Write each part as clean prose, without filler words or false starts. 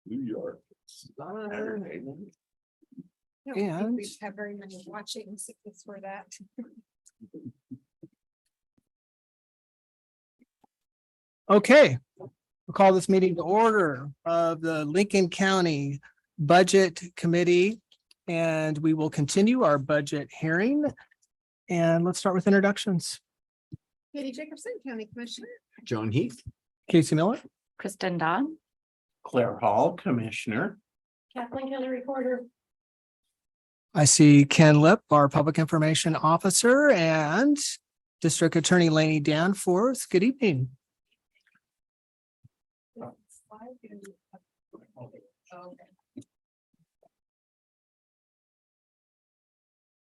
New York. Saturday. I don't think And- we have very many watchings if it's for that. Okay, we'll call this meeting to order of the Lincoln County Budget Committee. And we will continue our budget hearing. And let's start with introductions. Katie Jacobson, County Commissioner. John Heath. Casey Miller, Kristen Don. Claire Hall, Commissioner. Kathleen Kelly, Recorder. I see Ken Lip, our Public Information Officer, and District Attorney Laney Danforth. Good evening.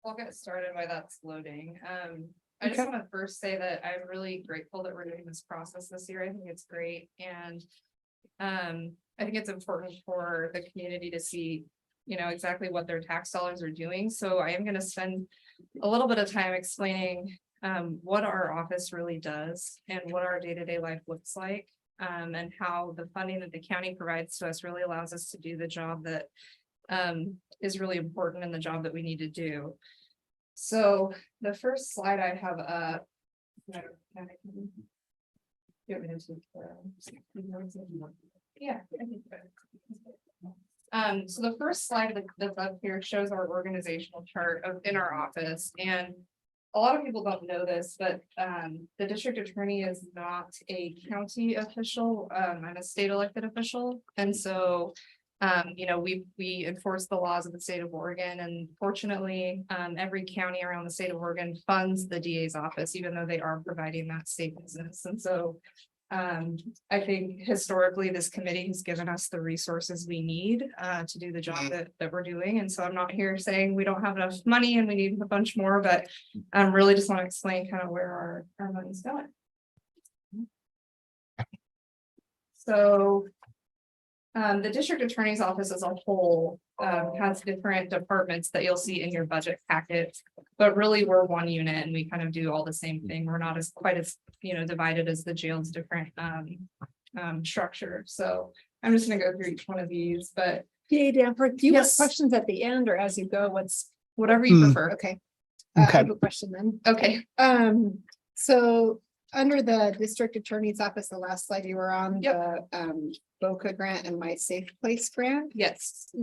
I'll get started while that's loading. I just Okay. want to first say that I'm really grateful that we're doing this process this year. I think it's great and I think it's important for the community to see, you know, exactly what their tax dollars are doing. So I am going to spend a little bit of time explaining what our office really does and what our day-to-day life looks like. And how the funding that the county provides to us really allows us to do the job that is really important in the job that we need to do. So the first slide I have up. Yeah. So the first slide that's up here shows our organizational chart in our office, and a lot of people don't know this, but the district attorney is not a county official. I'm a state elected official, and so you know, we enforce the laws of the state of Oregon, and fortunately, every county around the state of Oregon funds the DA's office, even though they are providing that state business. And so I think historically, this committee has given us the resources we need to do the job that we're doing. And so I'm not here saying we don't have enough money and we need a bunch more, but I really just want to explain kind of where our money's going. So the district attorney's office as a whole has different departments that you'll see in your budget packet. But really, we're one unit and we kind of do all the same thing. We're not quite as, you know, divided as the jail's different structure. So I'm just gonna go through each one of these, but Yeah, Danforth, do you have Yes. questions at the end or as you go? whatever you Hmm. prefer. Okay. Okay. I have a question then. Okay, So under the district attorney's office, the last slide you were on, Yep. the BOCA grant and My Safe Place grant. yes.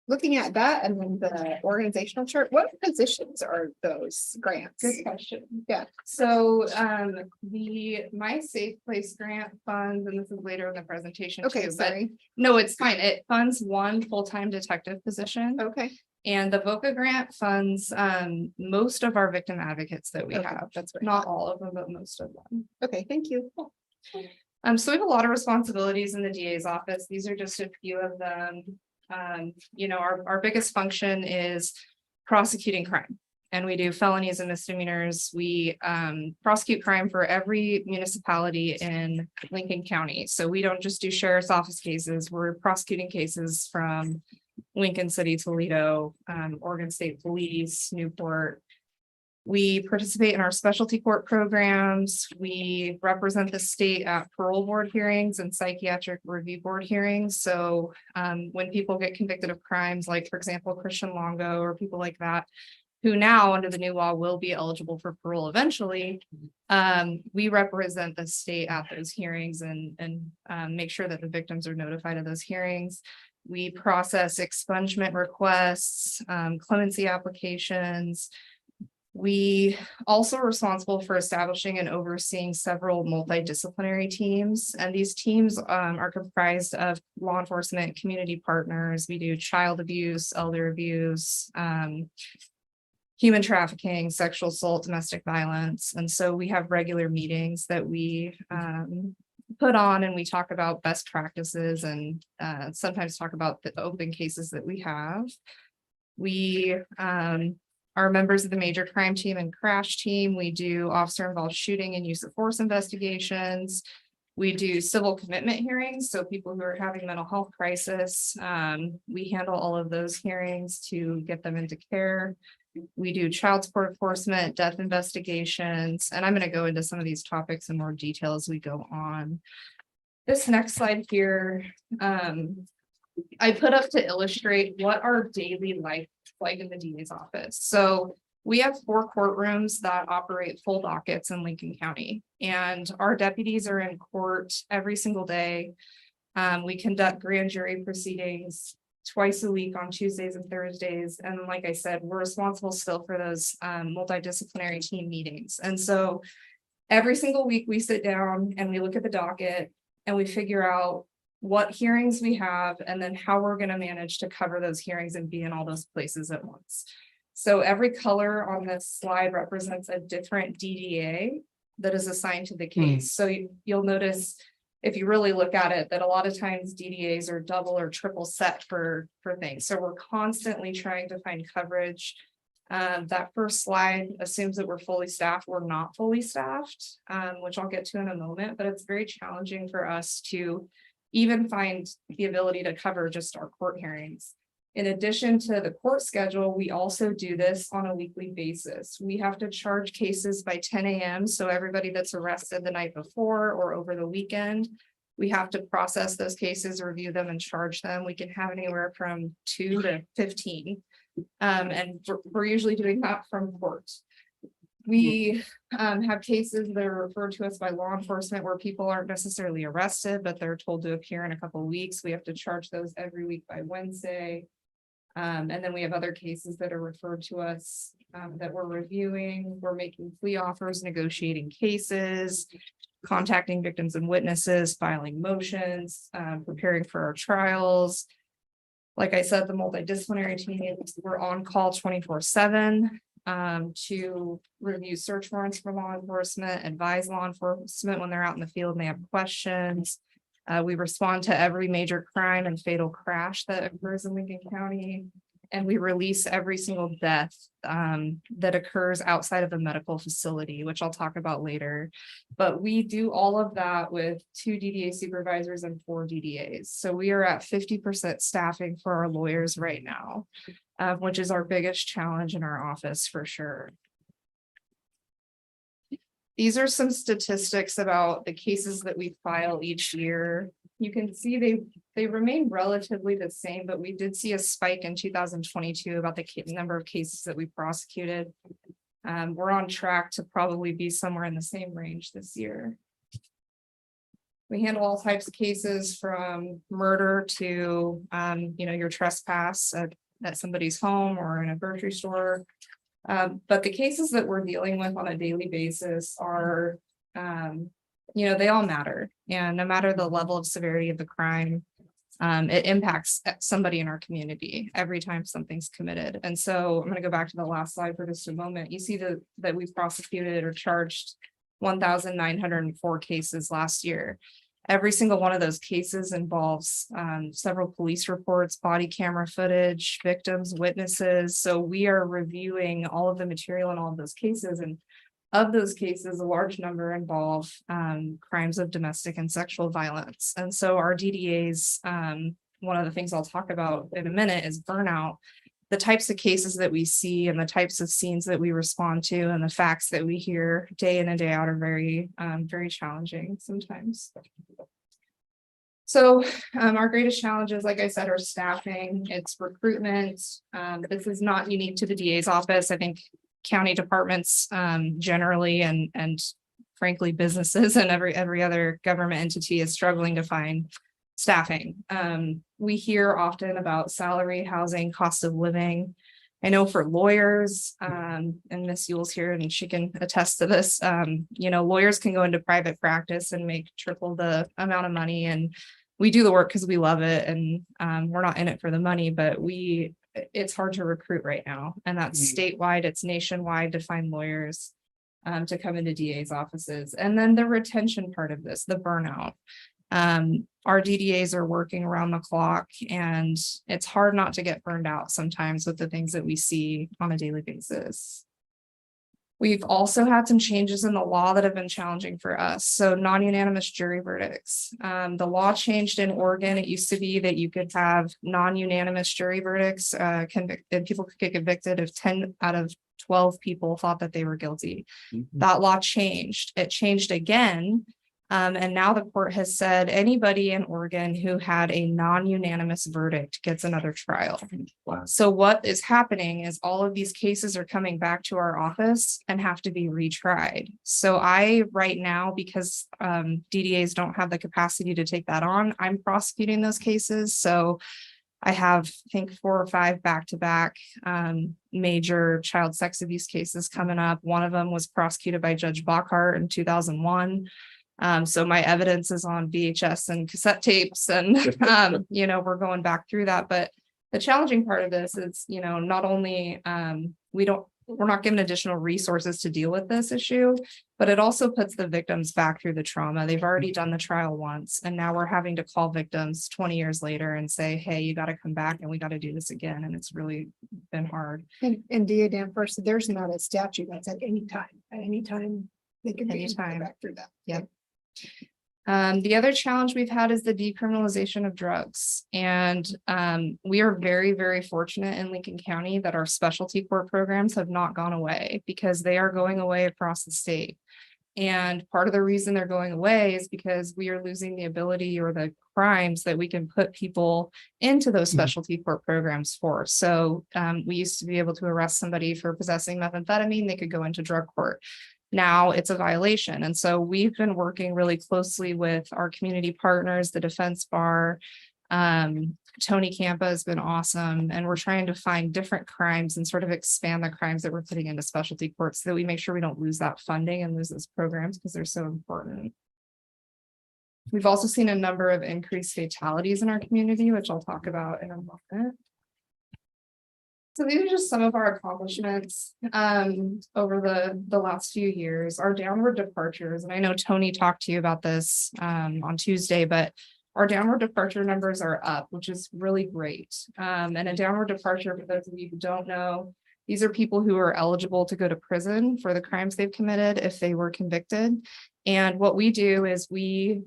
Looking at that and then the organizational chart, what positions are those grants? Good question. Yeah. So the My Safe Place grant funds, and this is later in the presentation Okay, too, but sorry. no, it's fine. It funds one full-time detective position. Okay. And the VOCA grant funds most of our victim advocates that we Okay, have. that's right. Not all of them, but most of them. Okay, thank you. So we have a lot of responsibilities in the DA's office. These are just a few of them. You know, our biggest function is prosecuting crime. And we do felonies and misdemeanors. We prosecute crime for every municipality in Lincoln County. So we don't just do sheriff's office cases. We're prosecuting cases from Lincoln City, Toledo, Oregon State Police, Newport. We participate in our specialty court programs. We represent the state at parole board hearings and psychiatric review board hearings. So when people get convicted of crimes, like for example, Christian Longo or people like that, who now under the new law will be eligible for parole eventually, we represent the state at those hearings and make sure that the victims are notified of those hearings. We process expungement requests, clemency applications. We also are responsible for establishing and overseeing several multidisciplinary teams, and these teams are comprised of law enforcement, community partners. We do child abuse, elder abuse, human trafficking, sexual assault, domestic violence. And so we have regular meetings that we put on, and we talk about best practices and sometimes talk about the open cases that we have. We are members of the major crime team and crash team. We do officer involved shooting and use of force investigations. We do civil commitment hearings. So people who are having mental health crisis, we handle all of those hearings to get them into care. We do child support enforcement, death investigations, and I'm going to go into some of these topics in more detail as we go on. This next slide here, I put up to illustrate what our daily life is like in the DA's office. So we have 4 courtrooms that operate full dockets in Lincoln County, and our deputies are in court every single day. We conduct grand jury proceedings twice a week on Tuesdays and Thursdays. And like I said, we're responsible still for those multidisciplinary team meetings. And so every single week we sit down and we look at the docket and we figure out what hearings we have and then how we're going to manage to cover those hearings and be in all those places at once. So every color on this slide represents a different DDA that is assigned to the case. So you'll notice, if you really look at it, that a lot of times DDAs are double or triple set for things. So we're constantly trying to find coverage. That first slide assumes that we're fully staffed. We're not fully staffed, which I'll get to in a moment, but it's very challenging for us to even find the ability to cover just our court hearings. In addition to the court schedule, we also do this on a weekly basis. We have to charge cases by 10 a.m. So everybody that's arrested the night before or over the weekend, we have to process those cases, review them, and charge them. We can have anywhere from 2 to 15. And we're usually doing that from court. We have cases that are referred to us by law enforcement where people aren't necessarily arrested, but they're told to appear in a couple of weeks. We have to charge those every week by Wednesday. And then we have other cases that are referred to us that we're reviewing. We're making plea offers, negotiating cases, contacting victims and witnesses, filing motions, preparing for our trials. Like I said, the multidisciplinary teams, we're on call 24/7 to review search warrants for law enforcement, advise law enforcement when they're out in the field and they have questions. We respond to every major crime and fatal crash that occurs in Lincoln County. And we release every single death that occurs outside of a medical facility, which I'll talk about later. But we do all of that with 2 DDA supervisors and 4 DDAs. So we are at 50% staffing for our lawyers right now, which is our biggest challenge in our office for sure. These are some statistics about the cases that we file each year. You can see they remain relatively the same, but we did see a spike in 2022 about the number of cases that we prosecuted. We're on track to probably be somewhere in the same range this year. We handle all types of cases from murder to, your trespass at somebody's home or in a grocery store. But the cases that we're dealing with on a daily basis are, they all matter. And no matter the level of severity of the crime, it impacts somebody in our community every time something's committed. And so I'm going to go back to the last slide for just a moment. You see that we prosecuted or charged 1,904 cases last year. Every single one of those cases involves several police reports, body camera footage, victims, witnesses. So we are reviewing all of the material in all of those cases. And of those cases, a large number involve crimes of domestic and sexual violence. And so our DDAs, one of the things I'll talk about in a minute is burnout. The types of cases that we see and the types of scenes that we respond to and the facts that we hear day in and day out are very, very challenging sometimes. So our greatest challenges, like I said, are staffing, it's recruitment. This is not unique to the DA's office. I think county departments generally and frankly businesses and every other government entity is struggling to find staffing. We hear often about salary, housing, cost of living. I know for lawyers, and Miss Yule's here and she can attest to this, lawyers can go into private practice and make triple the amount of money, and we do the work because we love it, and we're not in it for the money, but it's hard to recruit right now, and that's statewide, it's nationwide to find lawyers to come into DA's offices. And then the retention part of this, the burnout. Our DDAs are working around the clock, and it's hard not to get burned out sometimes with the things that we see on a daily basis. We've also had some changes in the law that have been challenging for us. So non-unanimous jury verdicts. The law changed in Oregon. It used to be that you could have non-unanimous jury verdicts. People could get convicted if 10 out of 12 people thought that they were guilty. That law changed. It changed again And now the court has said anybody in Oregon who had a non-unanimous verdict gets another trial. Wow. So what is happening is all of these cases are coming back to our office and have to be retried. So right now, because DDAs don't have the capacity to take that on, I'm prosecuting those cases. So I have, I think, 4 or 5 back-to-back major child sex abuse cases coming up. One of them was prosecuted by Judge Bockhart in 2001. So my evidence is on VHS and cassette tapes, and we're going back through that. But the challenging part of this is, not only we're not given additional resources to deal with this issue, but it also puts the victims back through the trauma. They've already done the trial once, and now we're having to call victims 20 years later and say, hey, you got to come back and we got to do this again. And it's really been hard. And DA Danforth, there's not a statute that's at any time they can go Anytime. back through that. Yep. The other challenge we've had is the decriminalization of drugs. And we are very, very fortunate in Lincoln County that our specialty court programs have not gone away, because they are going away across the state. And part of the reason they're going away is because we are losing the ability or the crimes that we can put people into those specialty court programs for. So we used to be able to arrest somebody for possessing methamphetamine. They could go into drug court. Now it's a violation. And so we've been working really closely with our community partners, the Defense Bar. Tony Campa has been awesome. And we're trying to find different crimes and sort of expand the crimes that we're putting into specialty courts so that we make sure we don't lose that funding and lose those programs, because they're so important. We've also seen a number of increased fatalities in our community, which I'll talk about in a moment. So these are just some of our accomplishments over the last few years. Our downward departures, and I know Tony talked to you about this on Tuesday, but our downward departure numbers are up, which is really great. And a downward departure, for those of you who don't know, these are people who are eligible to go to prison for the crimes they've committed if they were convicted. And what we do is we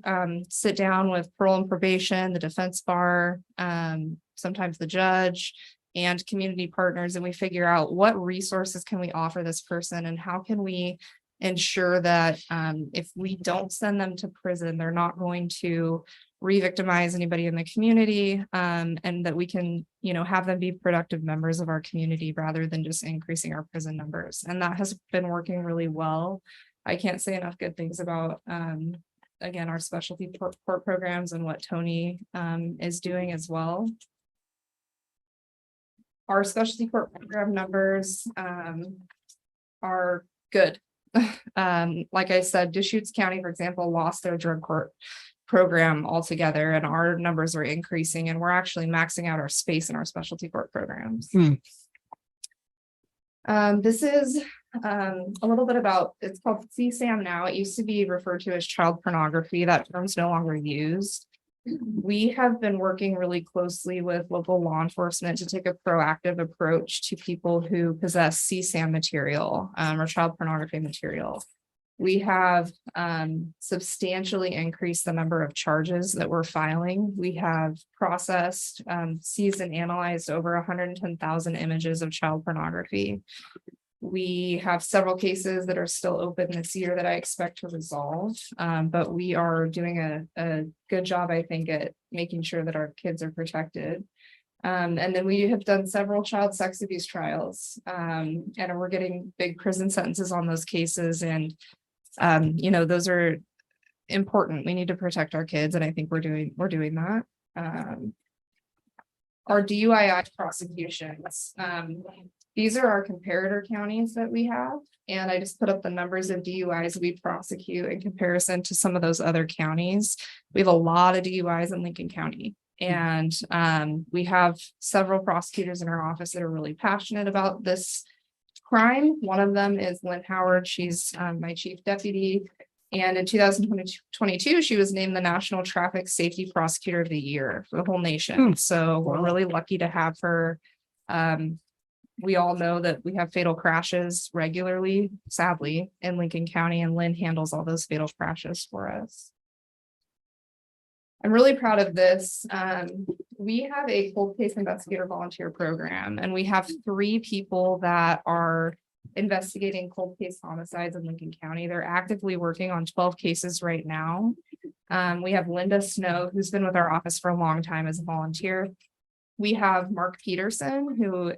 sit down with parole and probation, the Defense Bar, sometimes the judge, and community partners, and we figure out what resources can we offer this person and how can we ensure that if we don't send them to prison, they're not going to re-victimize anybody in the community, and that we can, have them be productive members of our community rather than just increasing our prison numbers. And that has been working really well. I can't say enough good things about, again, our specialty court programs and what Tony is doing as well. Our specialty court program numbers are good. Like I said, Deschutes County, for example, lost their drug court program altogether, and our numbers are increasing, and we're actually maxing out our space in our specialty court programs. This is a little bit about, it's called CSAM now. It used to be referred to as child pornography. That term's no longer used. We have been working really closely with local law enforcement to take a proactive approach to people who possess CSAM material or child pornography material. We have substantially increased the number of charges that we're filing. We have processed, seized and analyzed over 110,000 images of child pornography. We have several cases that are still open this year that I expect to resolve, but we are doing a good job, I think, at making sure that our kids are protected. And then we have done several child sex abuse trials, and we're getting big prison sentences on those cases. And, those are important. We need to protect our kids, and I think we're doing that. Our DUI prosecutions. These are our comparator counties that we have, and I just put up the numbers of DUIs we prosecute in comparison to some of those other counties. We have a lot of DUIs in Lincoln County, and we have several prosecutors in our office that are really passionate about this crime. One of them is Lynn Howard. She's my chief deputy, and in 2022, she was named the National Traffic Safety Prosecutor of the Year for the whole nation. So we're really lucky to have her. We all know that we have fatal crashes regularly, sadly, in Lincoln County, and Lynn handles all those fatal crashes for us. I'm really proud of this. We have a cold case investigator volunteer program, and we have 3 people that are investigating cold case homicides in Lincoln County. They're actively working on 12 cases right now. We have Linda Snow, who's been with our office for a long time as a volunteer. We have Mark Peterson, who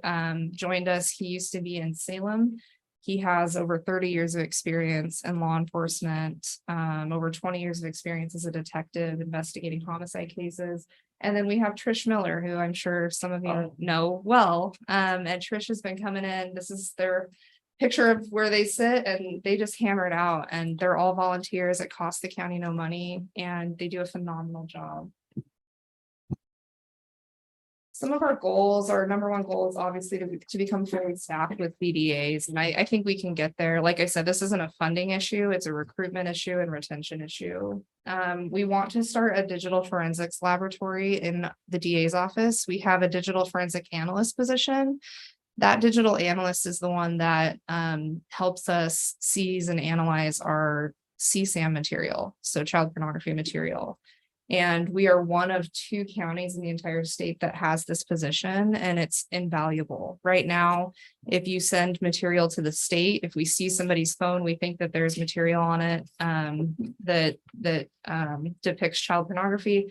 joined us. He used to be in Salem. He has over 30 years of experience in law enforcement, over 20 years of experience as a detective investigating homicide cases. And then we have Trish Miller, who I'm sure some of you know well. And Trish has been coming in. This is their picture of where they sit, and they just hammer it out. And they're all volunteers. It costs the county no money, and they do a phenomenal job. Some of our goals, our number one goal is obviously to become fully staffed with BDAs. And I think we can get there. Like I said, this isn't a funding issue, it's a recruitment issue and retention issue. We want to start a digital forensics laboratory in the DA's office. We have a digital forensic analyst position. That digital analyst is the one that helps us seize and analyze our CSAM material, so child pornography material. And we are one of 2 counties in the entire state that has this position, and it's invaluable. Right now, if you send material to the state, if we see somebody's phone, we think that there's material on it that depicts child pornography.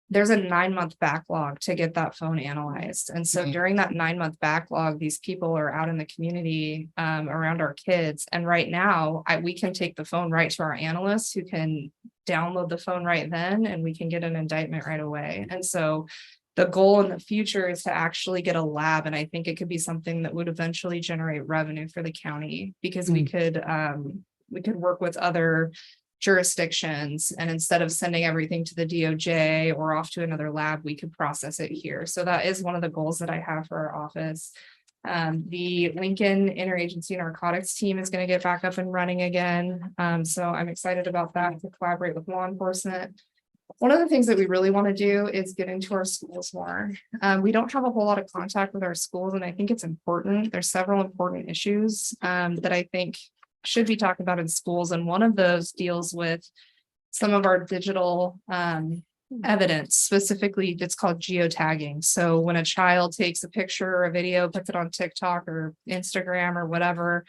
There's a 9-month backlog to get that phone analyzed. And so during that 9-month backlog, these people are out in the community around our kids. And right now, we can take the phone right to our analysts who can download the phone right then, and we can get an indictment right away. And so the goal in the future is to actually get a lab. And I think it could be something that would eventually generate revenue for the county, because we could work with other jurisdictions, and instead of sending everything to the DOJ or off to another lab, we could process it here. So that is one of the goals that I have for our office. The Lincoln Interagency Narcotics team is going to get back up and running again. So I'm excited about that, to collaborate with law enforcement. One of the things that we really want to do is get into our schools more. We don't have a whole lot of contact with our schools, and I think it's important. There's several important issues that I think should be talked about in schools. And one of those deals with some of our digital evidence. Specifically, it's called geotagging. So when a child takes a picture or a video, puts it on TikTok or Instagram or whatever,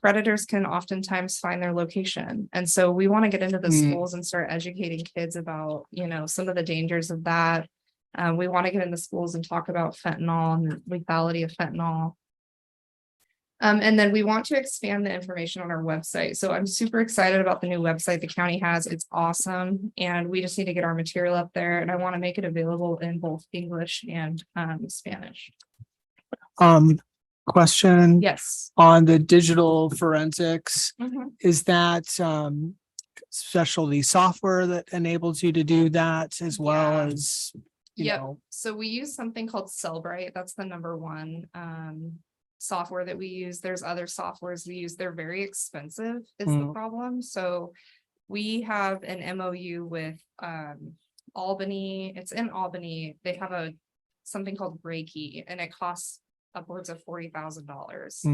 predators can oftentimes find their location. And so we want to get into the schools and start educating kids about, some of the dangers of that. We want to get into schools and talk about fentanyl and lethality of fentanyl. And then we want to expand the information on our website. So I'm super excited about the new website the county has. It's awesome. And we just need to get our material up there. And I want to make it available in both English and Spanish. Question. Yes. On the digital forensics, Mhm. is that specialty software that enables you to do that, as well Yeah. as, Yep. So we use something called Cellbrite. That's the number one software that we use. There's other softwares we use. They're very expensive is the problem. So we have an MOU with Albany. It's in Albany. They have something called Reiki, and it costs upwards of $40,000.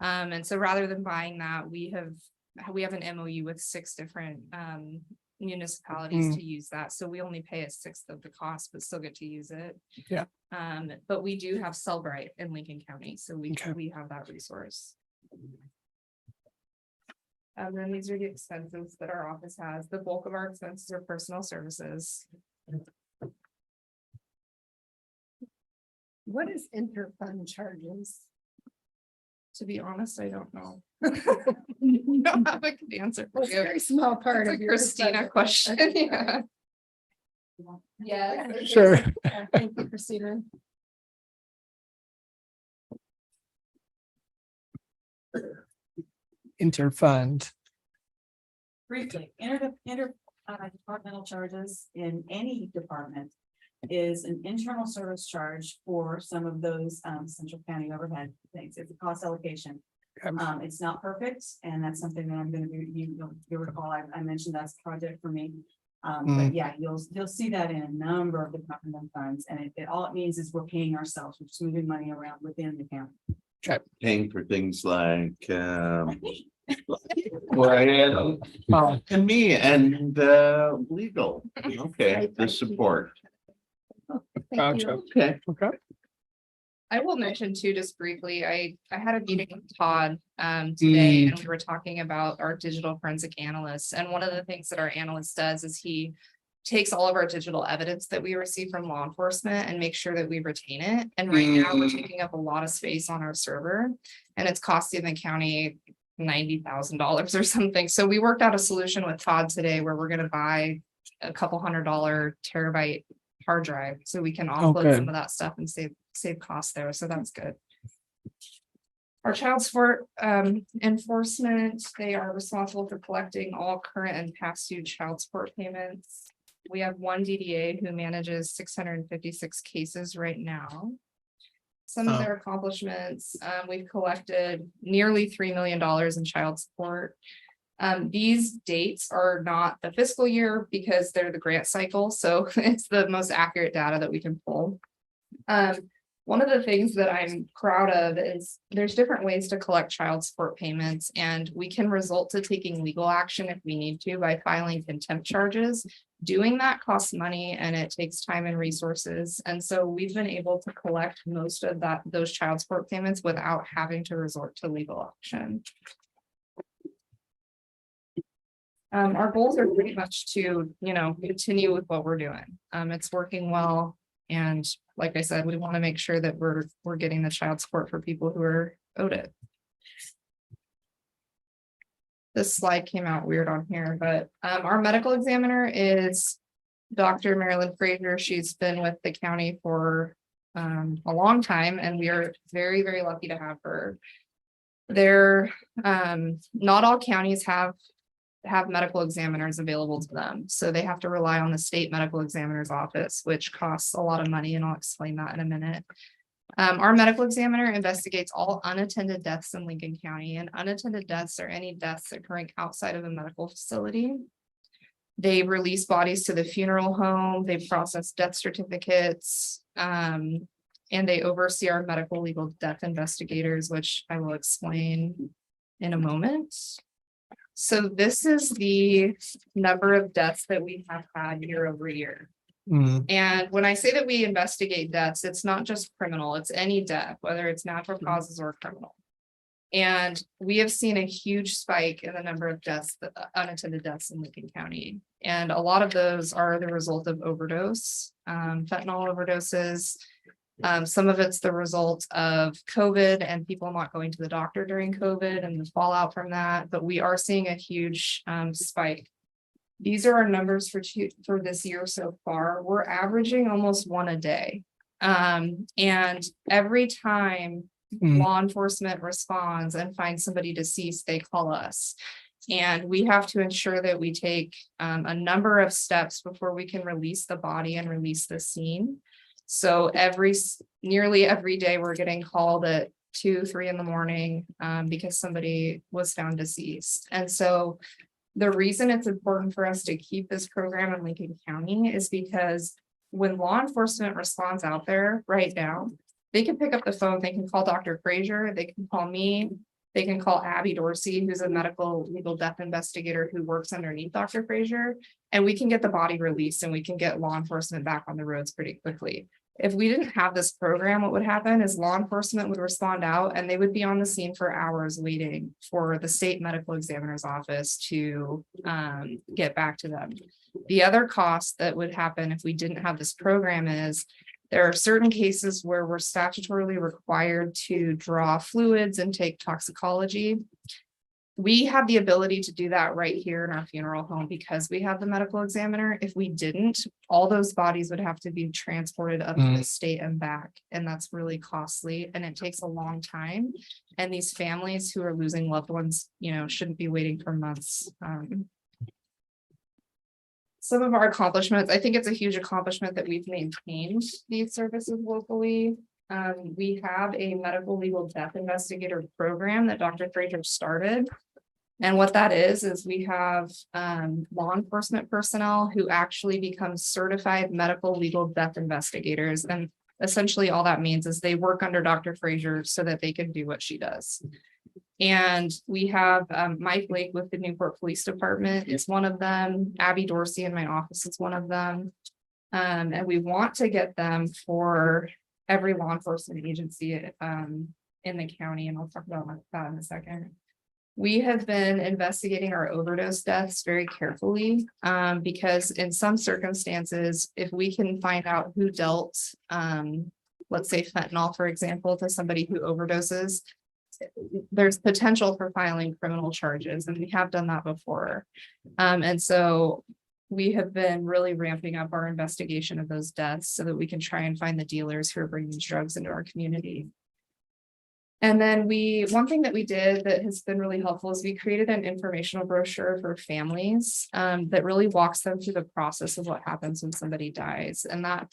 And so rather than buying that, we have an MOU with 6 different municipalities to use that. So we only pay 1/6 of the cost, but still get to use it. Yeah. But we do have Cellbrite in Lincoln County, so we have that resource. And then these are the expenses that our office has. The bulk of our expenses are personal services. What is interfund charges? To be honest, I don't know. I don't have a good answer for It's a you. very small part It's of a your Christina budget. question. Okay. Yeah. Yeah. Sure. Yeah, thank you, Christina. interfund? Briefly, departmental charges in any department is an internal service charge for some of those central county overhead things. It's a cost allocation. It's not perfect, and that's something that I'm gonna do. You'll recall, I mentioned that's a project for me. But yeah, you'll see that in a number of departmental funds, and all it means is we're paying ourselves, we're just moving money around within the county. Paying for things like, well, and me and legal. Okay, the support. Thank you. Okay. Okay. I will mention too, just briefly, I had a meeting with Todd today, and we were talking about our digital forensic analysts. And one of the things that our analyst does is he takes all of our digital evidence that we receive from law enforcement and make sure that we retain it. And right now we're taking up a lot of space on our server, and it's costing the county $90,000 or something. So we worked out a solution with Todd today where we're gonna buy a couple $100 terabyte hard drive so we can offload Okay. some of that stuff and save costs there. So that's good. Our child support enforcement, they are responsible for collecting all current and past due child support payments. We have one DDA who manages 656 cases right now. Some of Oh. their accomplishments, we've collected nearly $3 million in child support. These dates are not the fiscal year because they're the grant cycle, so it's the most accurate data that we can pull. One of the things that I'm proud of is there's different ways to collect child support payments, and we can result to taking legal action if we need to by filing contempt charges. Doing that costs money and it takes time and resources. And so we've been able to collect most of those child support payments without having to resort to legal action. Our goals are pretty much to, continue with what we're doing. It's working well. And like I said, we want to make sure that we're getting the child support for people who are owed it. This slide came out weird on here, but our medical examiner is Dr. Marilyn Frazier. She's been with the county for a long time, and we are very, very lucky to have her. Not all counties have medical examiners available to them, so they have to rely on the state medical examiner's office, which costs a lot of money, and I'll explain that in a minute. Our medical examiner investigates all unattended deaths in Lincoln County, and unattended deaths are any deaths occurring outside of a medical facility. They release bodies to the funeral home, they process death certificates, and they oversee our medical legal death investigators, which I will explain in a moment. So this is the number of deaths that we have had year over year. And when I say that we investigate deaths, it's not just criminal, it's any death, whether it's natural causes or criminal. And we have seen a huge spike in the number of deaths, unattended deaths in Lincoln County. And a lot of those are the result of overdose, fentanyl overdoses. Some of it's the result of COVID and people not going to the doctor during COVID and the fallout from that. But we are seeing a huge spike. These are our numbers for this year so far. We're averaging almost one a day. And every time law enforcement responds and finds somebody deceased, they call us. And we have to ensure that we take a number of steps before we can release the body and release the scene. So nearly every day we're getting called at 2-3 in the morning because somebody was found deceased. And so the reason it's important for us to keep this program in Lincoln County is because when law enforcement responds out there right now, they can pick up the phone, they can call Dr. Frazier, they can call me, they can call Abby Dorsey, who's a medical legal death investigator who works underneath Dr. Frazier, and we can get the body released and we can get law enforcement back on the roads pretty quickly. If we didn't have this program, what would happen is law enforcement would respond out and they would be on the scene for hours waiting for the state medical examiner's office to get back to them. The other cost that would happen if we didn't have this program is there are certain cases where we're statutorily required to draw fluids and take toxicology. We have the ability to do that right here in our funeral home because we have the medical examiner. If we didn't, all those bodies would have to be transported up to the state and back. And that's really costly and it takes a long time. And these families who are losing loved ones, shouldn't be waiting for months. Some of our accomplishments, I think it's a huge accomplishment that we've maintained these services locally. We have a medical legal death investigator program that Dr. Frazier started. And what that is we have law enforcement personnel who actually become certified medical legal death investigators. And essentially all that means is they work under Dr. Frazier so that they can do what she does. And we have Mike Blake with the Newport Police Department is one of them. Abby Dorsey in my office is one of them. And we want to get them for every law enforcement agency in the county, and I'll talk about that in a second. We have been investigating our overdose deaths very carefully, because in some circumstances, if we can find out who dealt, let's say fentanyl, for example, to somebody who overdoses, there's potential for filing criminal charges, and we have done that before. And so we have been really ramping up our investigation of those deaths so that we can try and find the dealers who are bringing these drugs into our community. And then one thing that we did that has been really helpful is we created an informational brochure for families that really walks them through the process of what happens when somebody dies. And that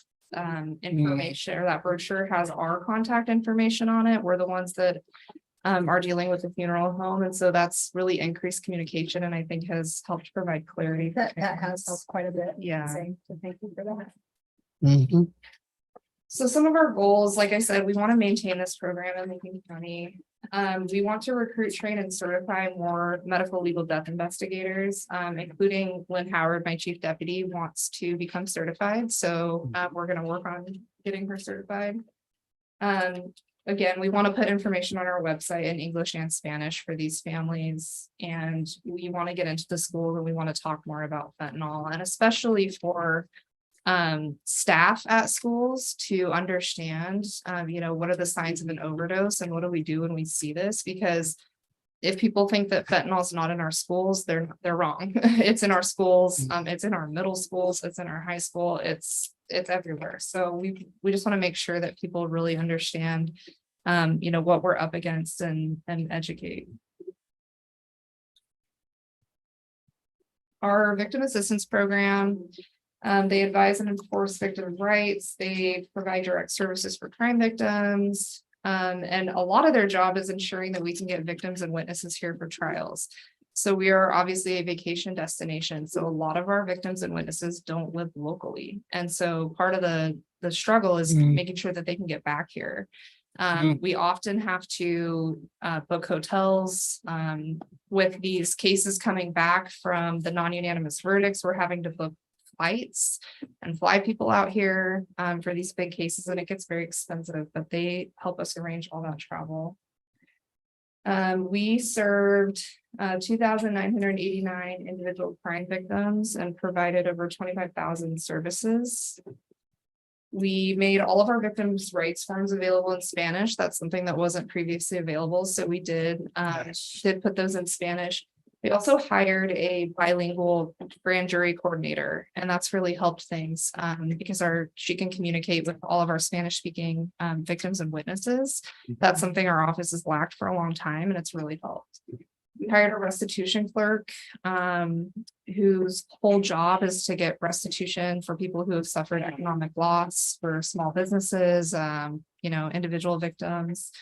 information or that brochure has our contact information on it. We're the ones that are dealing with the funeral home. And so that's really increased communication, and I think has helped provide clarity. That has helped quite a bit. Yeah. So thank you for that. Mhm. So some of our goals, like I said, we want to maintain this program in Lincoln County. We want to recruit, train, and certify more medical legal death investigators, including Lynn Howard, my chief deputy, wants to become certified. So we're going to work on getting her certified. Again, we want to put information on our website in English and Spanish for these families. And we want to get into the schools, and we want to talk more about fentanyl, and especially for staff at schools to understand, what are the signs of an overdose and what do we do when we see this? Because if people think that fentanyl is not in our schools, they're wrong. It's in our schools, it's in our middle schools, it's in our high school, it's everywhere. So we just want to make sure that people really understand, what we're up against and educate. Our victim assistance program, they advise and enforce victim rights. They provide direct services for crime victims. And a lot of their job is ensuring that we can get victims and witnesses here for trials. So we are obviously a vacation destination. So a lot of our victims and witnesses don't live locally. And so part of the struggle is making sure that they can get back here. We often have to book hotels. With these cases coming back from the non-unanimous verdicts, we're having to book flights and fly people out here for these big cases, and it gets very expensive, but they help us arrange all that travel. We served 2,989 individual crime victims and provided over 25,000 services. We made all of our victims' rights forms available in Spanish. That's something that wasn't previously available, so we did put those in Spanish. We also hired a bilingual grand jury coordinator, and that's really helped things because she can communicate with all of our Spanish speaking victims and witnesses. That's something our office has lacked for a long time, and it's really helped. We hired a restitution clerk whose whole job is to get restitution for people who have suffered economic loss, for small businesses, individual victims.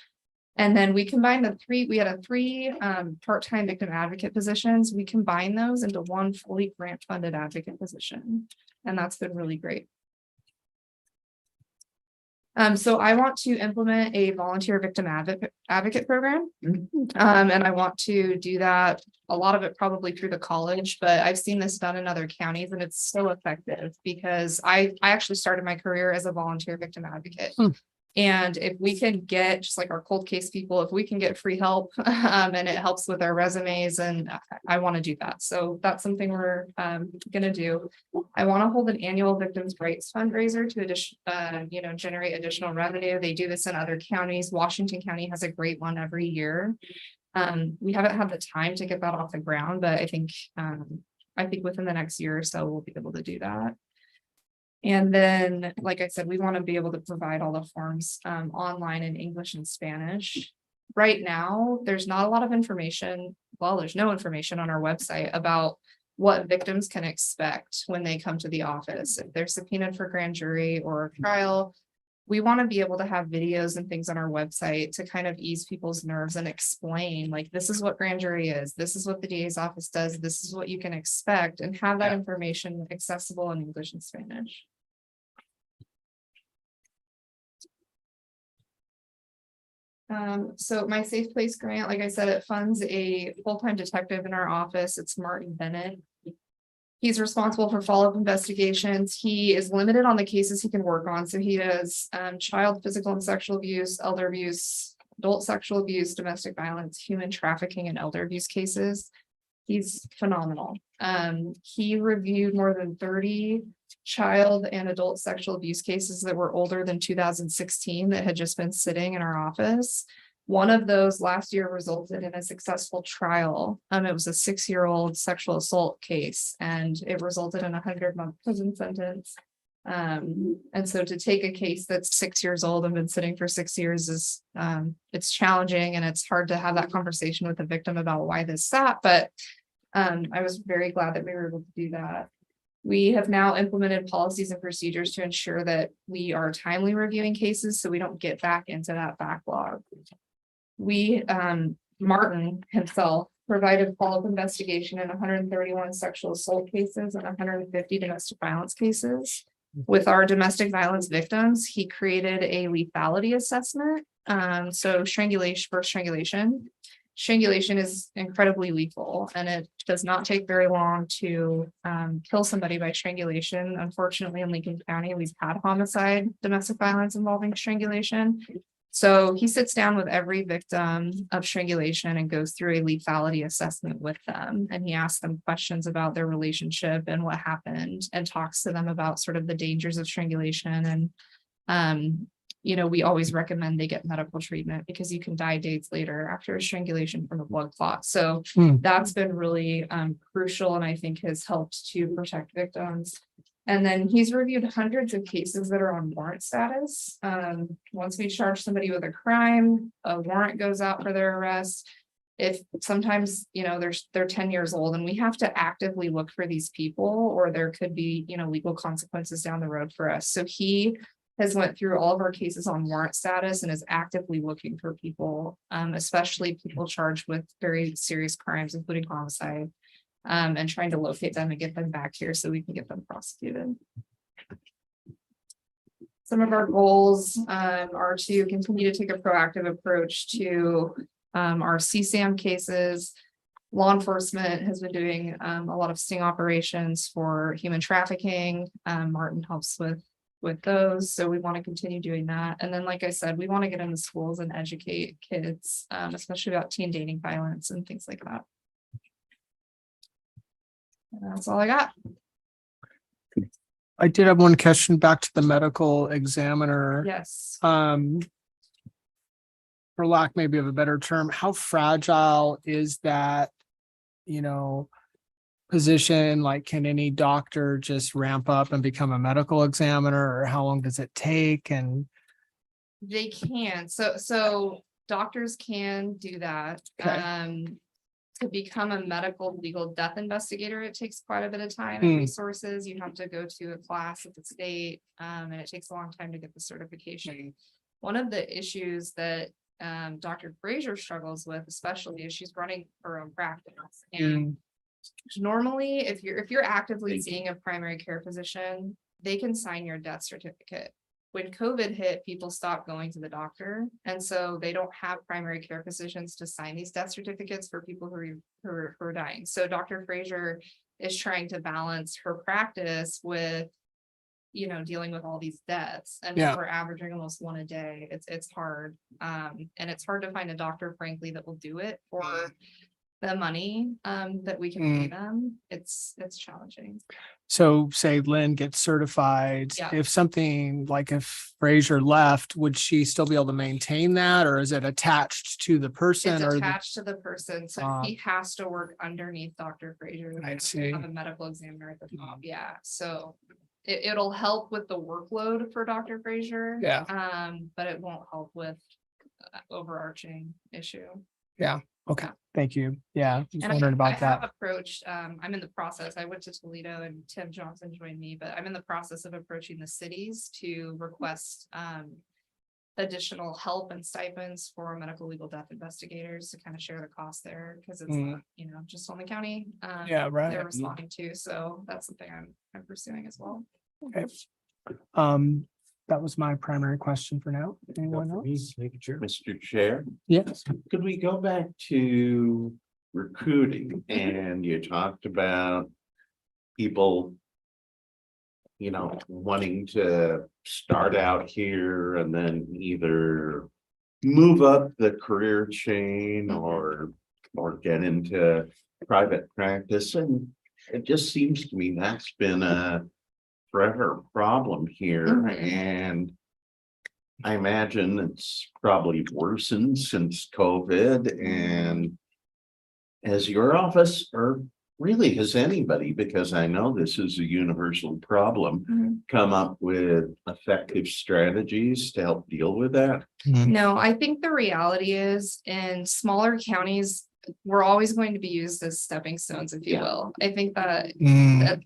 And then we combined we had three part-time victim advocate positions. We combined those into one fully grant-funded advocate position, and that's been really great. So I want to implement a volunteer victim advocate program. And I want to do that, a lot of it probably through the college, but I've seen this done in other counties, and it's so effective because I actually started my career as a volunteer victim advocate. And if we can get, just like our cold case people, if we can get free help and it helps with our resumes, and I want to do that. So that's something we're going to do. I want to hold an annual victims' rights fundraiser to generate additional revenue. They do this in other counties. Washington County has a great one every year. We haven't had the time to get that off the ground, but I think within the next year or so, we'll be able to do that. And then, like I said, we want to be able to provide all the forms online in English and Spanish. Right now, there's not a lot of information. Well, there's no information on our website about what victims can expect when they come to the office. If they're subpoenaed for grand jury or trial, we want to be able to have videos and things on our website to kind of ease people's nerves and explain, like, this is what grand jury is, this is what the DA's office does, this is what you can expect, and have that information accessible in English and Spanish. So my Safe Place grant, like I said, it funds a full-time detective in our office. It's Martin Bennett. He's responsible for follow-up investigations. He is limited on the cases he can work on. So he does child physical and sexual abuse, elder abuse, adult sexual abuse, domestic violence, human trafficking, and elder abuse cases. He's phenomenal. He reviewed more than 30 child and adult sexual abuse cases that were older than 2016 that had just been sitting in our office. One of those last year resulted in a successful trial. It was a 6-year-old sexual assault case, and it resulted in a 100-month prison sentence. And so to take a case that's 6 years old and been sitting for 6 years is, it's challenging, and it's hard to have that conversation with the victim about why this sat, but I was very glad that we were able to do that. We have now implemented policies and procedures to ensure that we are timely reviewing cases so we don't get back into that backlog. We, Martin himself provided follow-up investigation in 131 sexual assault cases and 150 domestic violence cases. With our domestic violence victims, he created a lethality assessment. So strangulation for strangulation. Strangulation is incredibly lethal, and it does not take very long to kill somebody by strangulation. Unfortunately, in Lincoln County, we've had homicide, domestic violence involving strangulation. So he sits down with every victim of strangulation and goes through a lethality assessment with them. And he asks them questions about their relationship and what happened, and talks to them about sort of the dangers of strangulation. And, you know, we always recommend they get medical treatment because you can die days later after a strangulation from a blood clot. So that's been really crucial, and I think has helped to protect victims. And then he's reviewed hundreds of cases that are on warrant status. Once we charge somebody with a crime, a warrant goes out for their arrest. If sometimes, you know, they're 10 years old, and we have to actively look for these people, or there could be, you know, legal consequences down the road for us. So he has went through all of our cases on warrant status and is actively looking for people, especially people charged with very serious crimes, including homicide. And trying to locate them and get them back here so we can get them prosecuted. Some of our goals are to continue to take a proactive approach to our CSAM cases. Law enforcement has been doing a lot of sting operations for human trafficking. Martin helps with those, so we want to continue doing that. And then, like I said, we want to get into schools and educate kids, especially about teen dating violence and things like that. That's all I got. I did have one question back to the medical examiner. Yes. For lack maybe of a better term, how fragile is that, you know, position? Like, can any doctor just ramp up and become a medical examiner, or how long does it take? And They can. So doctors can do that. Okay. To become a medical legal death investigator, it takes quite a bit of time and resources. You have to go to a class at the state, and it takes a long time to get the certification. One of the issues that Dr. Frazier struggles with, especially, is she's running her own practice. And normally, if you're actively seeing a primary care physician, they can sign your death certificate. When COVID hit, people stopped going to the doctor, and so they don't have primary care physicians to sign these death certificates for people who are dying. So Dr. Frazier is trying to balance her practice with, you know, dealing with all these deaths, and we're averaging almost one a day. It's hard, and it's hard to find a doctor, frankly, that will do it for the money that we can pay them. It's challenging. so say Lynn gets certified, if something like if Frazier left, would she still be able to maintain that, or is it attached to the person? It's or attached to the person, so he has to work underneath Dr. Frazier. I see. Have a medical examiner at the top. Yeah, so it'll help with the workload for Dr. Frazier. But it won't help with overarching issue. Okay, thank you. Yeah, just And wondering I about have that. approached, I'm in the process, I went to Toledo and Tim Johnson joined me, but I'm in the process of approaching the cities to request additional help and stipends for medical legal death investigators to kind of share the cost there, because it's not, you know, just only county. Yeah, right. They're responding to, so that's something I'm pursuing as well. Okay. That was my primary question for now. Anyone else? Mr. Chair, Yes. could we go back to recruiting? And you talked about people, wanting to start out here and then either move up the career chain or get into private practice. And it just seems to me that's been a forever problem here. Mhm. And I imagine it's probably worsened since COVID. And has your office, or really has anybody, because I know this is a universal problem, Mhm. come up with effective strategies to help deal with that? No, I think the reality is in smaller counties, we're always going to be used as stepping stones, if you Yeah. will. I think that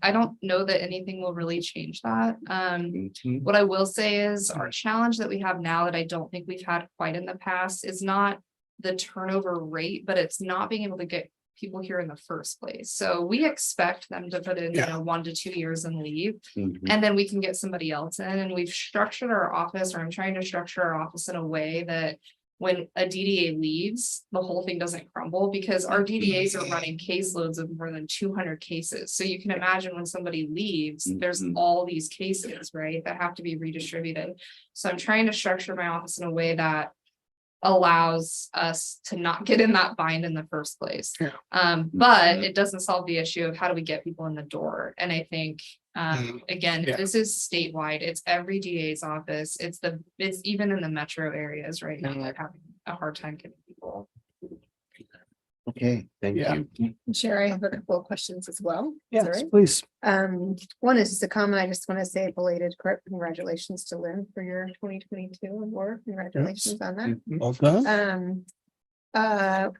I don't know that anything will really change that. Mhm. What I will say is our challenge that we have now that I don't think we've had quite in the past is not the turnover rate, but it's not being able to get people here in the first place. So we expect them to put in, 1 to 2 years and leave. Mhm. And then we can get somebody else in, and we've structured our office, or I'm trying to structure our office in a way that when a DDA leaves, the whole thing doesn't crumble, because our DDAs are running caseloads of more than 200 cases. So you can imagine when somebody leaves, there's Mhm. all these cases, right, that have to be redistributed. So I'm trying to structure my office in a way that allows us to not get in that bind in the first place. Yeah. But it doesn't solve the issue of how do we get people in the door. And I think, again, Yeah. this is statewide. It's every DA's office. It's even in the metro areas right now, they're having a hard time getting people. Okay, thank Yeah. you. Chair, I have a couple of questions as well. Is that Yes, right? please. One is just a comment. I just want to say belated congratulations to Lynn for your 2022 award. Congratulations on that. Well done.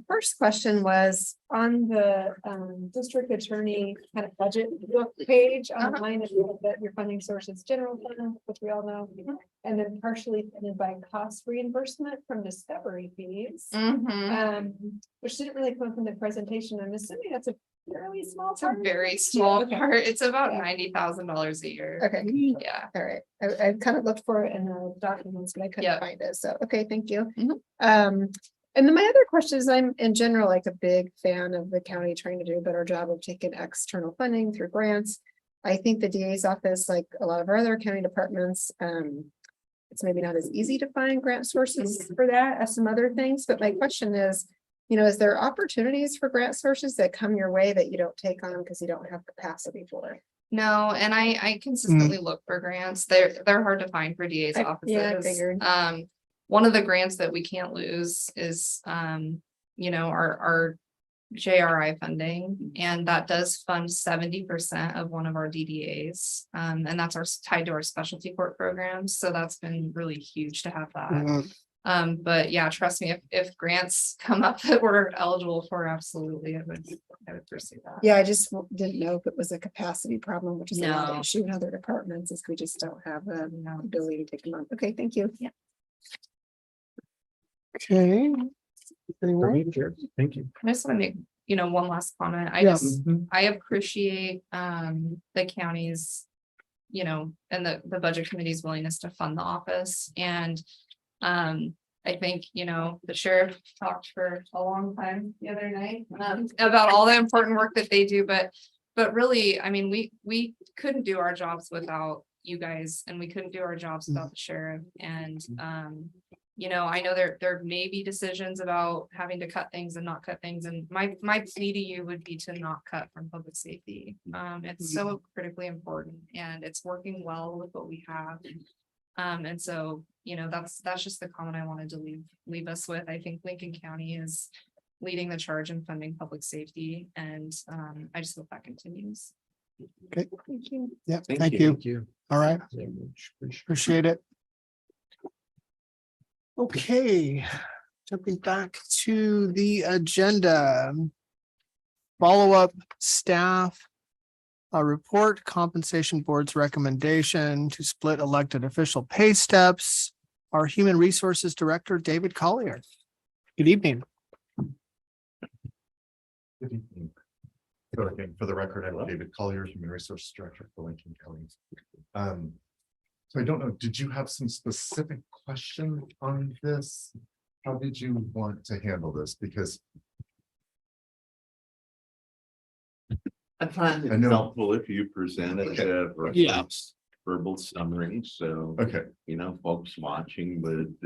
First question was on the district attorney kind of budget book page online, if you look at your funding sources, general fund, which we all know, and then partially funded by cost reimbursement from discovery fees. Which didn't really come from the presentation. I'm assuming that's a fairly small It's a part. very small okay. part. It's about Yeah. $90,000 a year. Okay, Yeah. all right. I kind of looked for it in the documents, but I couldn't Yep. find it. So, okay, thank you. Mhm. And then my other question is, I'm in general like a big fan of the county trying to do a better job of taking external funding through grants. I think the DA's office, like a lot of our other county departments, it's maybe not as easy to find grant sources for that as some other things. But my question is, is there opportunities for grant sources that come your way that you don't take on because you don't have capacity for it? No, and I consistently look for grants. They're hard to find for DA's offices. Yeah, I figured. One of the grants that we can't lose is, our JRI funding, and that does fund 70% of one of our DDAs. And that's tied to our specialty court programs. So that's been really huge to have that. But yeah, trust me, if grants come up that we're eligible for, absolutely, I would pursue that. Yeah, I just didn't know if it was a capacity problem, which is a lot of No. issue in other departments, is we just don't have the ability to take them on. Okay, thank you. Yeah. Okay. For me, sure. Thank you. I just want to make, one last comment. Yes. I appreciate the county's, and the budget committee's willingness to fund the office. And I think, the sheriff talked for a long time the other night about all the important work that they do, but really, I mean, we couldn't do our jobs without you guys, and we couldn't do our jobs without the sheriff. And I know there may be decisions about having to cut things and not cut things. And my plea to you would be to not cut from public safety. It's so critically important, and it's working well with what we have. And so, that's just the comment I wanted to leave us with. I think Lincoln County is leading the charge in funding public safety, and I just hope that continues. Okay. Thank you. Yeah, thank you. All right. Appreciate it. Okay, jumping back to the agenda. Follow-up staff. Report compensation board's recommendation to split elected official pay steps. Our human resources director, David Collier. Good evening. Good evening. So again, for the record, I'm David Collier, Human Resources Director for Lincoln County. So I don't know, did you have some specific question on this? How did you want to handle this? Because I find I it know. helpful if you present it, Yeah. reference verbal summary, so, Okay, you know, folks watching would,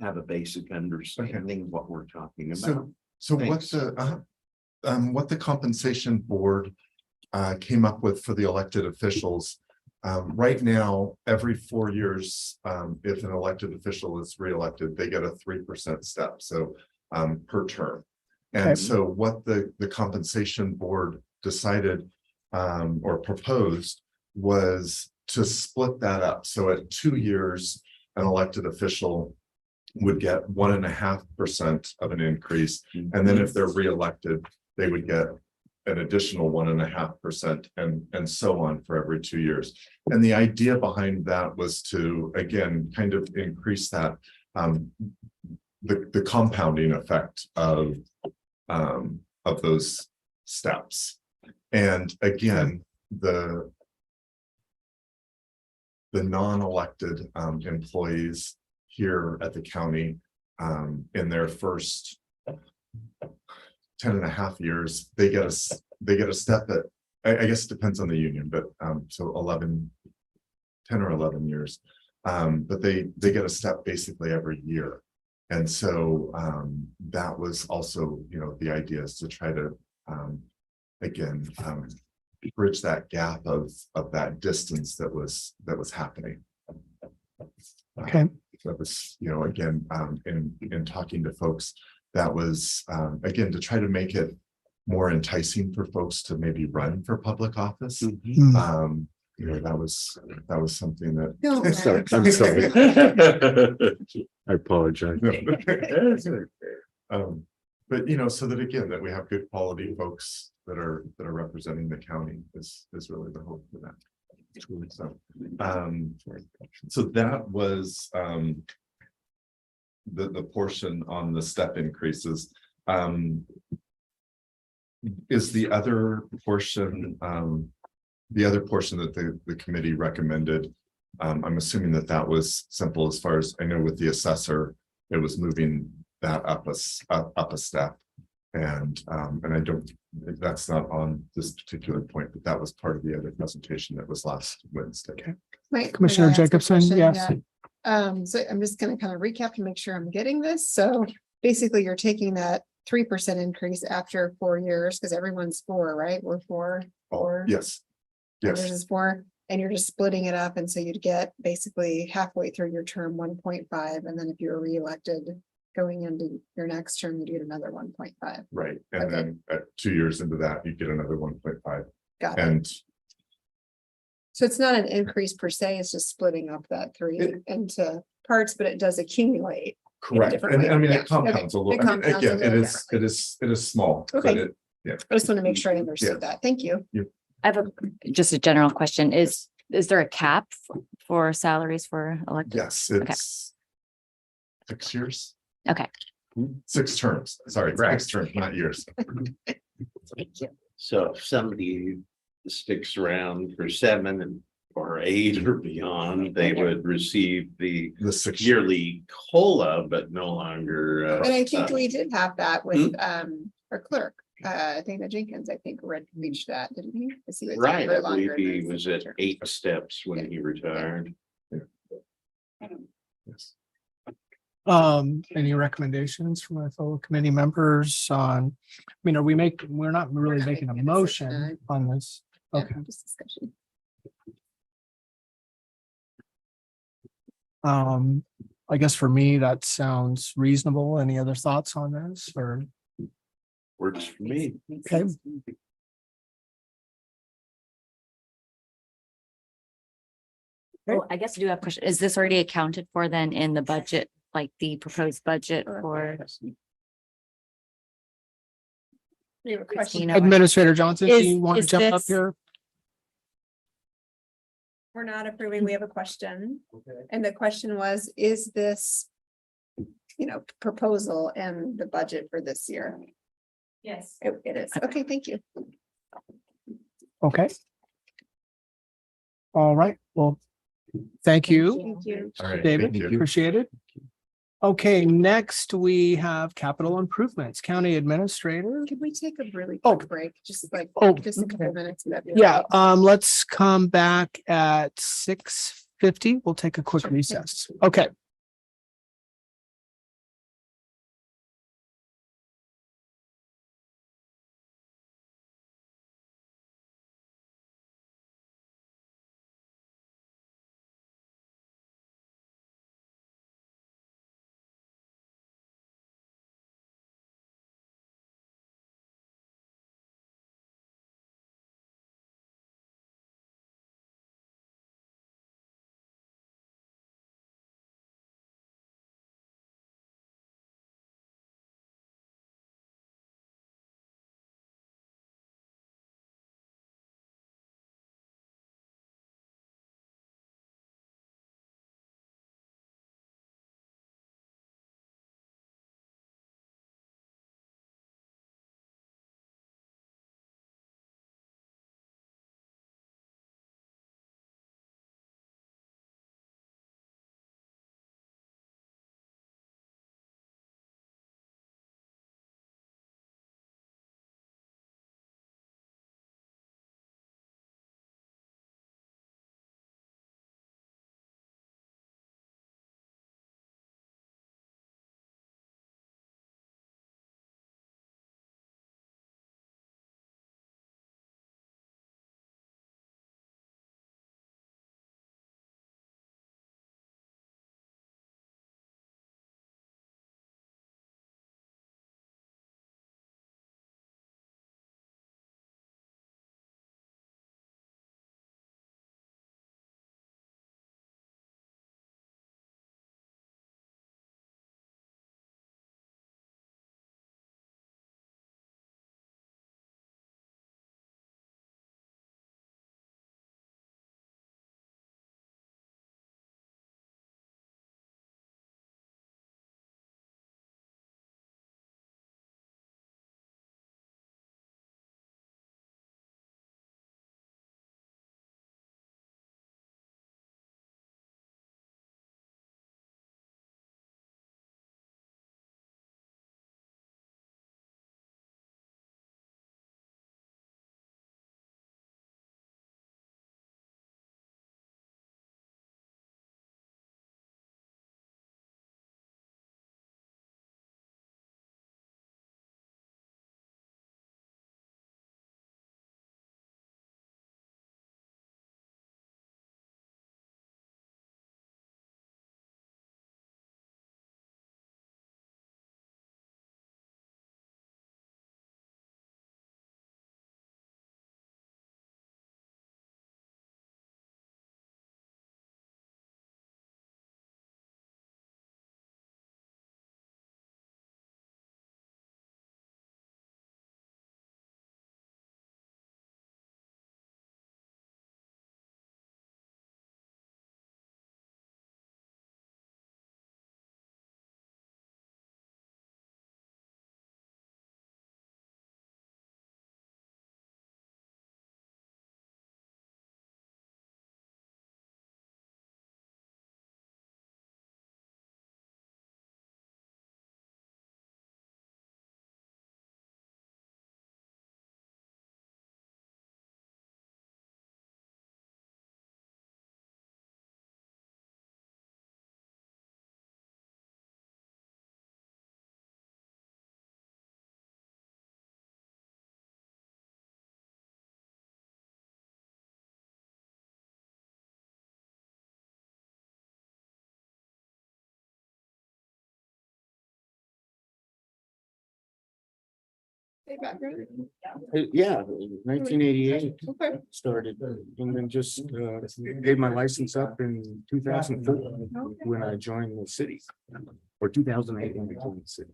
have a basic understanding of what we're talking about. so what Thanks. what the compensation board came up with for the elected officials. Right now, every 4 years, if an elected official is reelected, they get a 3% step, so per term. Okay. And so what the compensation board decided or proposed was to split that up. So at 2 years, an elected official would get 1.5% of an increase. And then if they're reelected, they would get an additional 1.5% and so on for every 2 years. And the idea behind that was to, again, kind of increase that the compounding effect of those steps. And again, the non-elected employees here at the county in their first 10.5 years, they get a step that I guess it depends on the union, but so 10 or 11 years. But they get a step basically every year. And so that was also, you know, the idea is to try to again bridge that gap of that distance that was happening. Okay. That was, you know, again, in talking to folks, that was again to try to make it more enticing for folks to maybe run for public office. Mm. You know, that was something that. No, Sorry, I'm I'm sorry. I apologize. But you know, so that again, that we have good quality folks that are representing the county is really the hope for that. So that was the portion on the step increases. Is the other portion that the committee recommended? I'm assuming that was simple as far as I know with the assessor, it was moving that up a step. And I don't, that's not on this particular point, but that was part of the other presentation that was last Wednesday. Okay. Mike, Commissioner may I ask a Jacobson, question? yes. Yeah. So I'm just gonna kind of recap to make sure I'm getting this. So basically you're taking that 3% increase after 4 years, because everyone's 4, right? We're 4. Oh, yes. Ours Yes, is 4, and you're just splitting it up, and so you'd get basically halfway through your term 1.5, and then if you were reelected going into your next term, you get another 1.5. right. And Okay. then at 2 years into that, you get another 1.5. Got it. And So it's not an increase per se, it's just splitting up that 3 It- into parts, but it does accumulate. correct. different And way. I mean, Yeah. it compounds a Okay. little. It I mean, compounds a again, little it is small. but Okay. it- I just want to make sure I Yeah. understood that. Thank you. I have just a general question. Is there a cap for salaries for elected? Yes, it's 6 years. Okay. 6 terms, sorry, Right. 6 terms, not years. Thank you. So if somebody sticks around for 7 or 8 or beyond, they would receive the The 6 yearly COLA, but no longer. And I think we did have that with our clerk, Dana Jenkins, I think reached that, didn't he? 'Cause he was Right, for I longer believe he than was 6 at terms. 8 steps when he retired. Yes. Any recommendations from my fellow committee members on, I mean, we're not really not making a making a motion decision. on this. Yeah, Okay. just discussion. I guess for me, that sounds reasonable. Any other thoughts on this or? Works for me. Okay. Oh, I guess I do have a question. Is this already accounted for then in the budget, like the proposed budget for? We have a question. Christina? Administrator Johnson, do Is- you want to is jump up this- here? We're not approving, we have a question. And the question was, is this, proposal and the budget for this year? Yes. It is. Okay, thank you. Okay. All right, well, thank you, Thank you. All right, David, thank you. appreciate it. Okay, next we have capital improvements, county administrator. Could we take a really Oh. quick break, just like, Oh, just a couple of minutes? That'd be Yeah, okay. let's come back at 6:50. We'll take a quick Sure. recess. Okay. Yeah, 1988 Okay. started and then just gave my license up in 2004 when I joined the city. Or 2008 when I joined the city.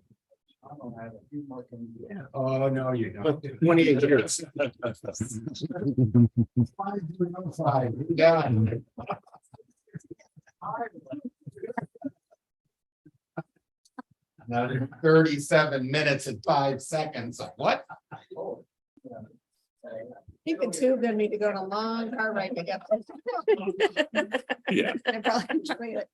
Oh, no, you don't. 28 years. Yeah. Another 37 minutes and 5 seconds. What? You can two of them need to go on a long car ride together. Yeah. I probably enjoy it.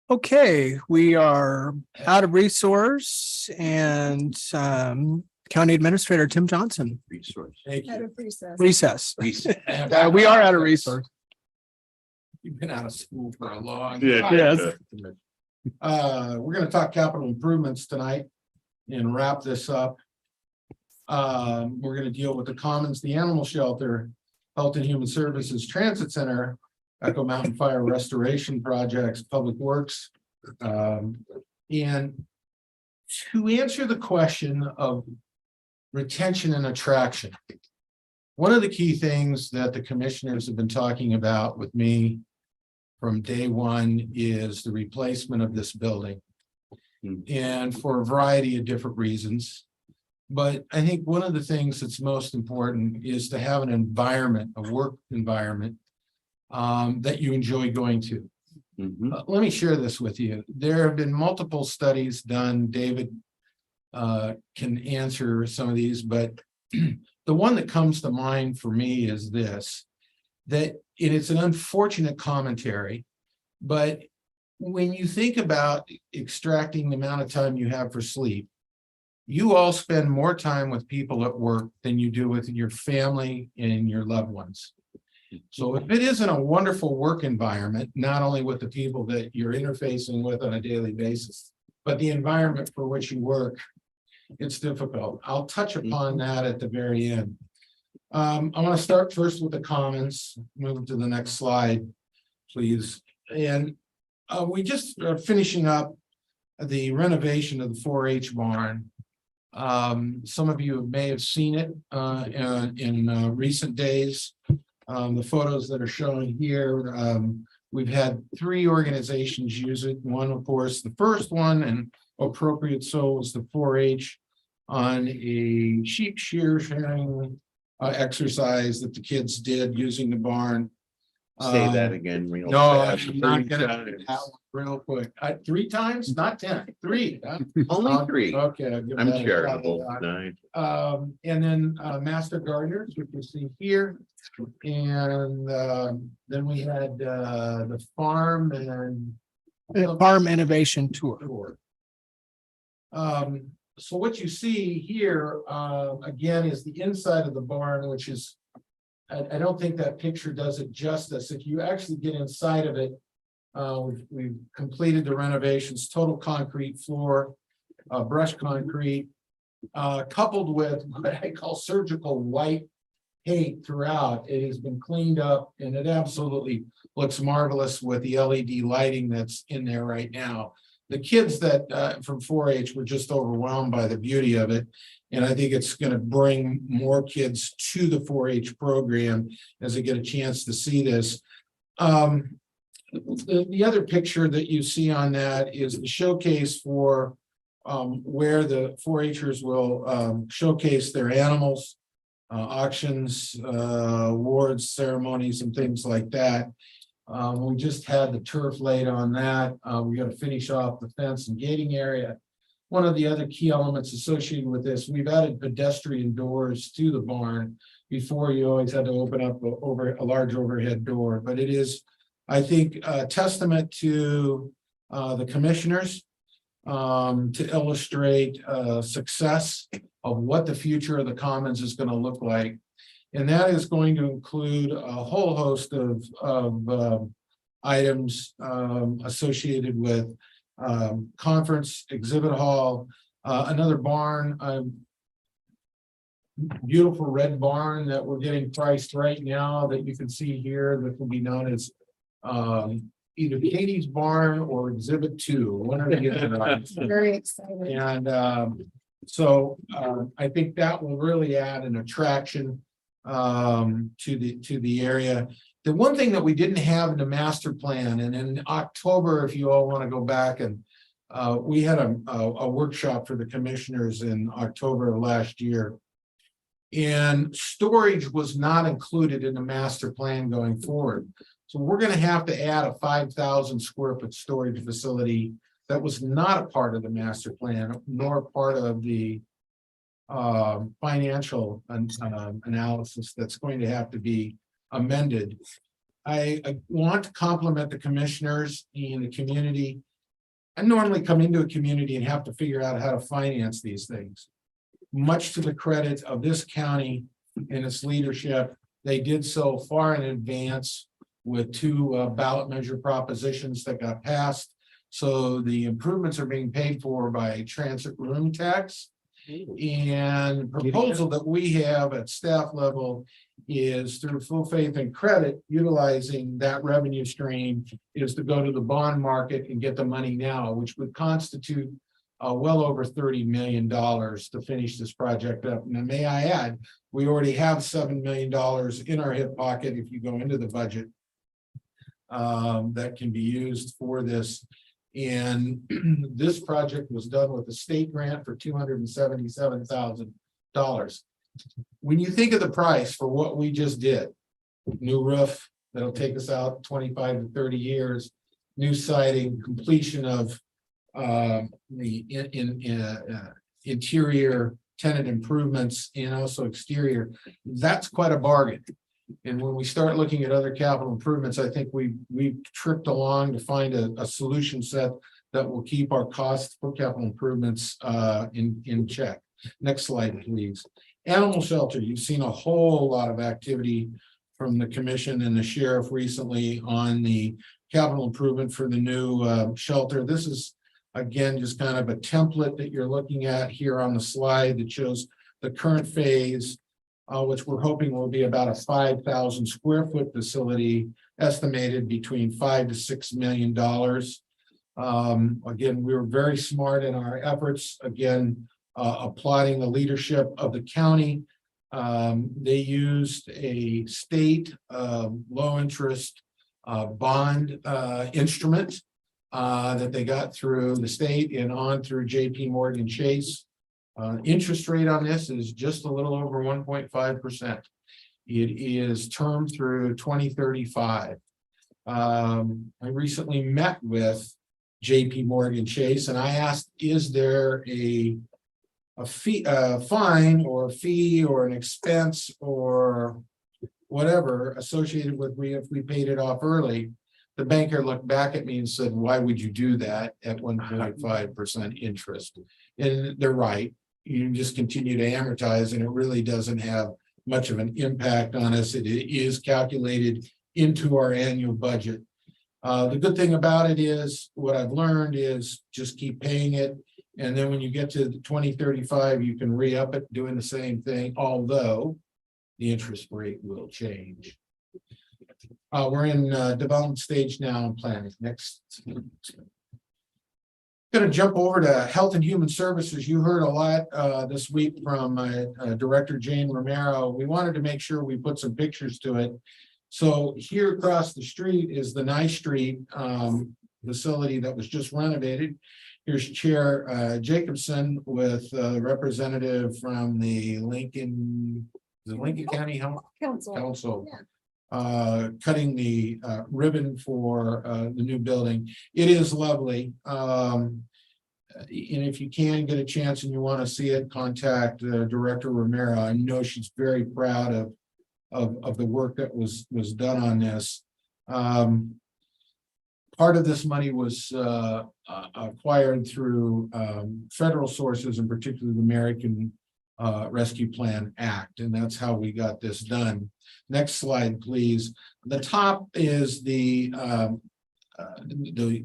Okay, we are out of resource and County Administrator Tim Johnson, Resource. Thank Out you. of recess. recess. Resource. We are out of resource. You've been out of school for a long. Yeah. time. Yes. We're gonna talk capital improvements tonight and wrap this up. We're gonna deal with the commons, the animal shelter, Health and Human Services Transit Center, Echo Mountain Fire Restoration Projects, Public Works. And to answer the question of retention and attraction. One of the key things that the commissioners have been talking about with me from day one is the replacement of this building. And for a variety of different reasons. But I think one of the things that's most important is to have an environment, a work environment that you enjoy going to. Let me share this with you. There have been multiple studies done. David can answer some of these, but the one that comes to mind for me is this, that it's an unfortunate commentary, but when you think about extracting the amount of time you have for sleep, you all spend more time with people at work than you do with your family and your loved ones. So if it isn't a wonderful work environment, not only with the people that you're interfacing with on a daily basis, but the environment for which you work, it's difficult. I'll touch upon that at the very end. I want to start first with the commons, move to the next slide, please. And we just are finishing up the renovation of the 4-H barn. Some of you may have seen it in recent days. The photos that are shown here, we've had 3 organizations use it. One, of course, the first one, and appropriate so, was the 4-H on a sheep shearing exercise that the kids did using the barn. Say that again. real No, fast. I'm not 3 gonna. times. Real quick, 3 times, not 10, 3. huh? Only 3. Okay. I'll give I'm that a shot. charitable tonight. And then Master Gardeners, which you see here. And then we had the farm and Farm Innovation Tour. tour. So what you see here, again, is the inside of the barn, which is, I don't think that picture does it justice. If you actually get inside of it, we've completed the renovations, total concrete floor, brushed concrete, coupled with what I call surgical white paint throughout. It has been cleaned up and it absolutely looks marvelous with the LED lighting that's in there right now. The kids that from 4-H were just overwhelmed by the beauty of it. And I think it's going to bring more kids to the 4-H program as they get a chance to see this. The other picture that you see on that is the showcase for where the 4-Hers will showcase their animals, auctions, awards, ceremonies, and things like that. We just had the turf laid on that. We got to finish off the fence and gating area. One of the other key elements associated with this, we've added pedestrian doors to the barn. Before, you always had to open up a large overhead door, but it is, I think, a testament to the commissioners to illustrate success of what the future of the commons is going to look like. And that is going to include a whole host of items associated with conference, exhibit hall, another barn, beautiful red barn that we're getting priced right now that you can see here that will be known as either Katie's barn or exhibit 2, one of the other. Very excited. And so I think that will really add an attraction to the area. The one thing that we didn't have in the master plan, and in October, if you all want to go back and we had a workshop for the commissioners in October of last year. And storage was not included in the master plan going forward. So we're going to have to add a 5,000 square foot storage facility that was not a part of the master plan, nor part of the financial analysis that's going to have to be amended. I want to compliment the commissioners and the community I normally come into a community and have to figure out how to finance these things. Much to the credit of this county and its leadership, they did so far in advance with two ballot measure propositions that got passed. So the improvements are being paid for by transit room tax. And proposal that we have at staff level is through full faith and credit, utilizing that revenue stream is to go to the bond market and get the money now, which would constitute well over $30 million to finish this project up. And may I add, we already have $7 million in our hip pocket if you go into the budget that can be used for this. And this project was done with a state grant for $277,000. When you think of the price for what we just did, new roof that'll take us out 25 to 30 years, new siding, completion of the interior tenant improvements and also exterior, that's quite a bargain. And when we start looking at other capital improvements, I think we've tripped along to find a solution set that will keep our costs for capital improvements in check. Next slide, please. Animal shelter, you've seen a whole lot of activity from the commission and the sheriff recently on the capital improvement for the new shelter. This is, again, just kind of a template that you're looking at here on the slide that shows the current phase, which we're hoping will be about a 5,000 square foot facility, estimated between $5 to $6 million. Again, we were very smart in our efforts, again, applauding the leadership of the county. They used a state low interest bond instrument that they got through the state and on through JP Morgan Chase. Interest rate on this is just a little over 1.5%. It is termed through 2035. I recently met with JP Morgan Chase and I asked, is there a fee, fine or a fee or an expense or whatever associated with if we paid it off early? The banker looked back at me and said, why would you do that at 1.5% interest? And they're right. You just continue to amortize and it really doesn't have much of an impact on us. It is calculated into our annual budget. The good thing about it is what I've learned is just keep paying it. And then when you get to 2035, you can re-up it doing the same thing, although the interest rate will change. We're in development stage now and planning. Next. Going to jump over to Health and Human Services. You heard a lot this week from Director Jane Romero. We wanted to make sure we put some pictures to it. So here across the street is the Nye Street facility that was just renovated. Here's Chair Jacobson with a representative from the Lincoln County Health Council. Yeah. Cutting the ribbon for the new building. It is lovely. And if you can get a chance and you want to see it, contact Director Romero. I know she's very proud of the work that was done on this. Part of this money was acquired through federal sources, and particularly the American Rescue Plan Act, and that's how we got this done. Next slide, please. The top is the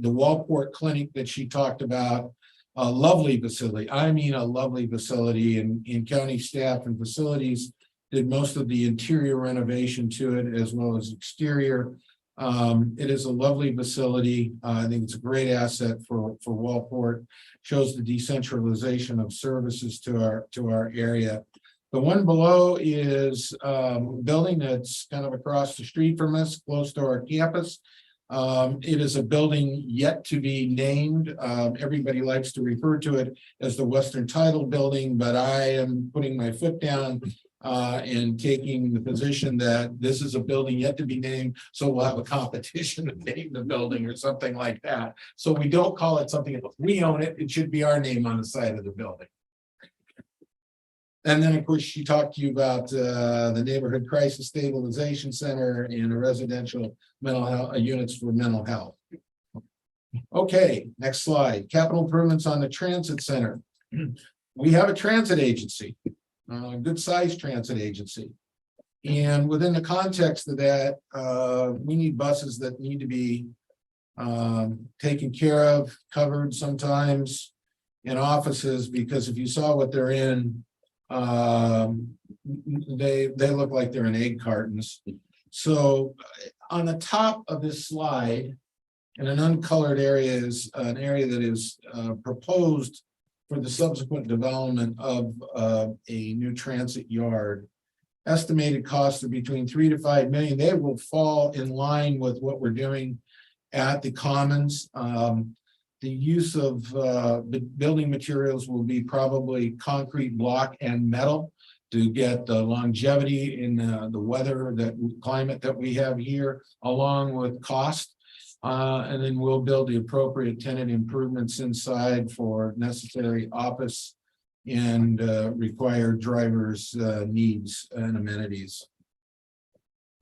Wallport Clinic that she talked about. A lovely facility. I mean, a lovely facility, and county staff and facilities did most of the interior renovation to it as well as exterior. It is a lovely facility. I think it's a great asset for Wallport. Shows the decentralization of services to our area. The one below is a building that's kind of across the street from us, close to our campus. It is a building yet to be named. Everybody likes to refer to it as the Western Title Building, but I am putting my foot down and taking the position that this is a building yet to be named, so we'll have a competition to name the building or something like that. So we don't call it something, we own it, it should be our name on the side of the building. And then, of course, she talked to you about the Neighborhood Crisis Stabilization Center and a residential mental health units for mental health. Okay, next slide. Capital improvements on the transit center. We have a transit agency, a good sized transit agency. And within the context of that, we need buses that need to be taken care of, covered sometimes in offices, because if you saw what they're in, they look like they're in egg cartons. So on the top of this slide, in an uncolored area, is an area that is proposed for the subsequent development of a new transit yard. Estimated costs are between 3 to 5 million. They will fall in line with what we're doing at the Commons. The use of the building materials will be probably concrete block and metal to get the longevity in the weather, that climate that we have here, along with cost. And then we'll build the appropriate tenant improvements inside for necessary office and required drivers' needs and amenities.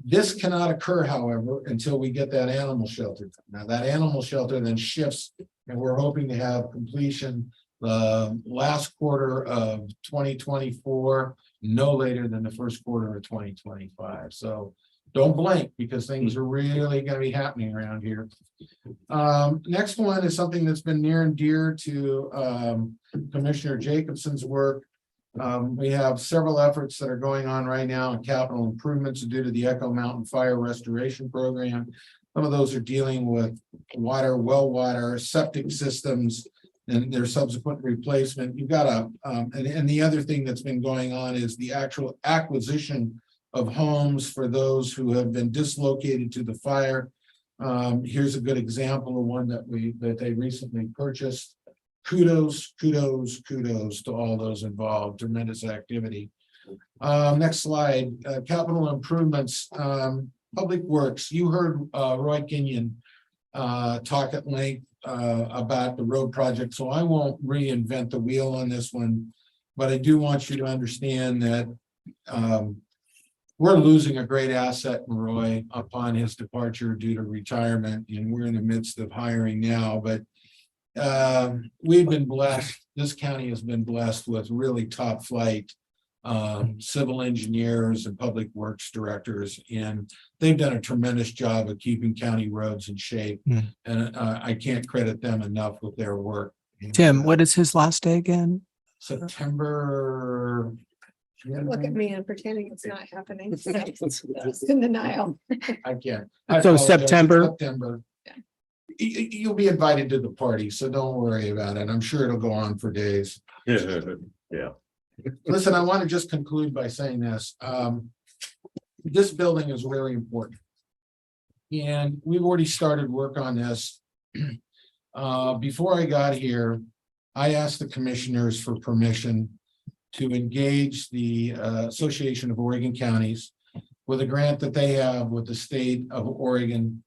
This cannot occur, however, until we get that animal shelter. Now, that animal shelter then shifts, and we're hoping to have completion the last quarter of 2024, no later than the first quarter of 2025. So don't blink, because things are really going to be happening around here. Next one is something that's been near and dear to Commissioner Jacobson's work. We have several efforts that are going on right now in capital improvements due to the Echo Mountain Fire Restoration Program. Some of those are dealing with water, well water, septic systems, and their subsequent replacement. You've got and the other thing that's been going on is the actual acquisition of homes for those who have been dislocated to the fire. Here's a good example of one that they recently purchased. Kudos to all those involved. Tremendous activity. Next slide. Capital improvements. Public Works. You heard Roy Kenyon talk at length about the road project, so I won't reinvent the wheel on this one, but I do want you to understand that we're losing a great asset in Roy upon his departure due to retirement, and we're in the midst of hiring now. But we've been blessed. This county has been blessed with really top flight civil engineers and public works directors, and they've done a tremendous job of keeping county roads in shape. And I can't credit them enough with their work. Tim, what is his last day again? September. Look at me and pretending it's not happening. It's in denial. I can't. So apologize. September. September. You'll be invited to the party, so don't worry about it. I'm sure it'll go on for days. Yeah. Listen, I want to just conclude by saying this. This building is really important. And we've already started work on this. Before I got here, I asked the commissioners for permission to engage the Association of Oregon Counties with a grant that they have with the state of Oregon.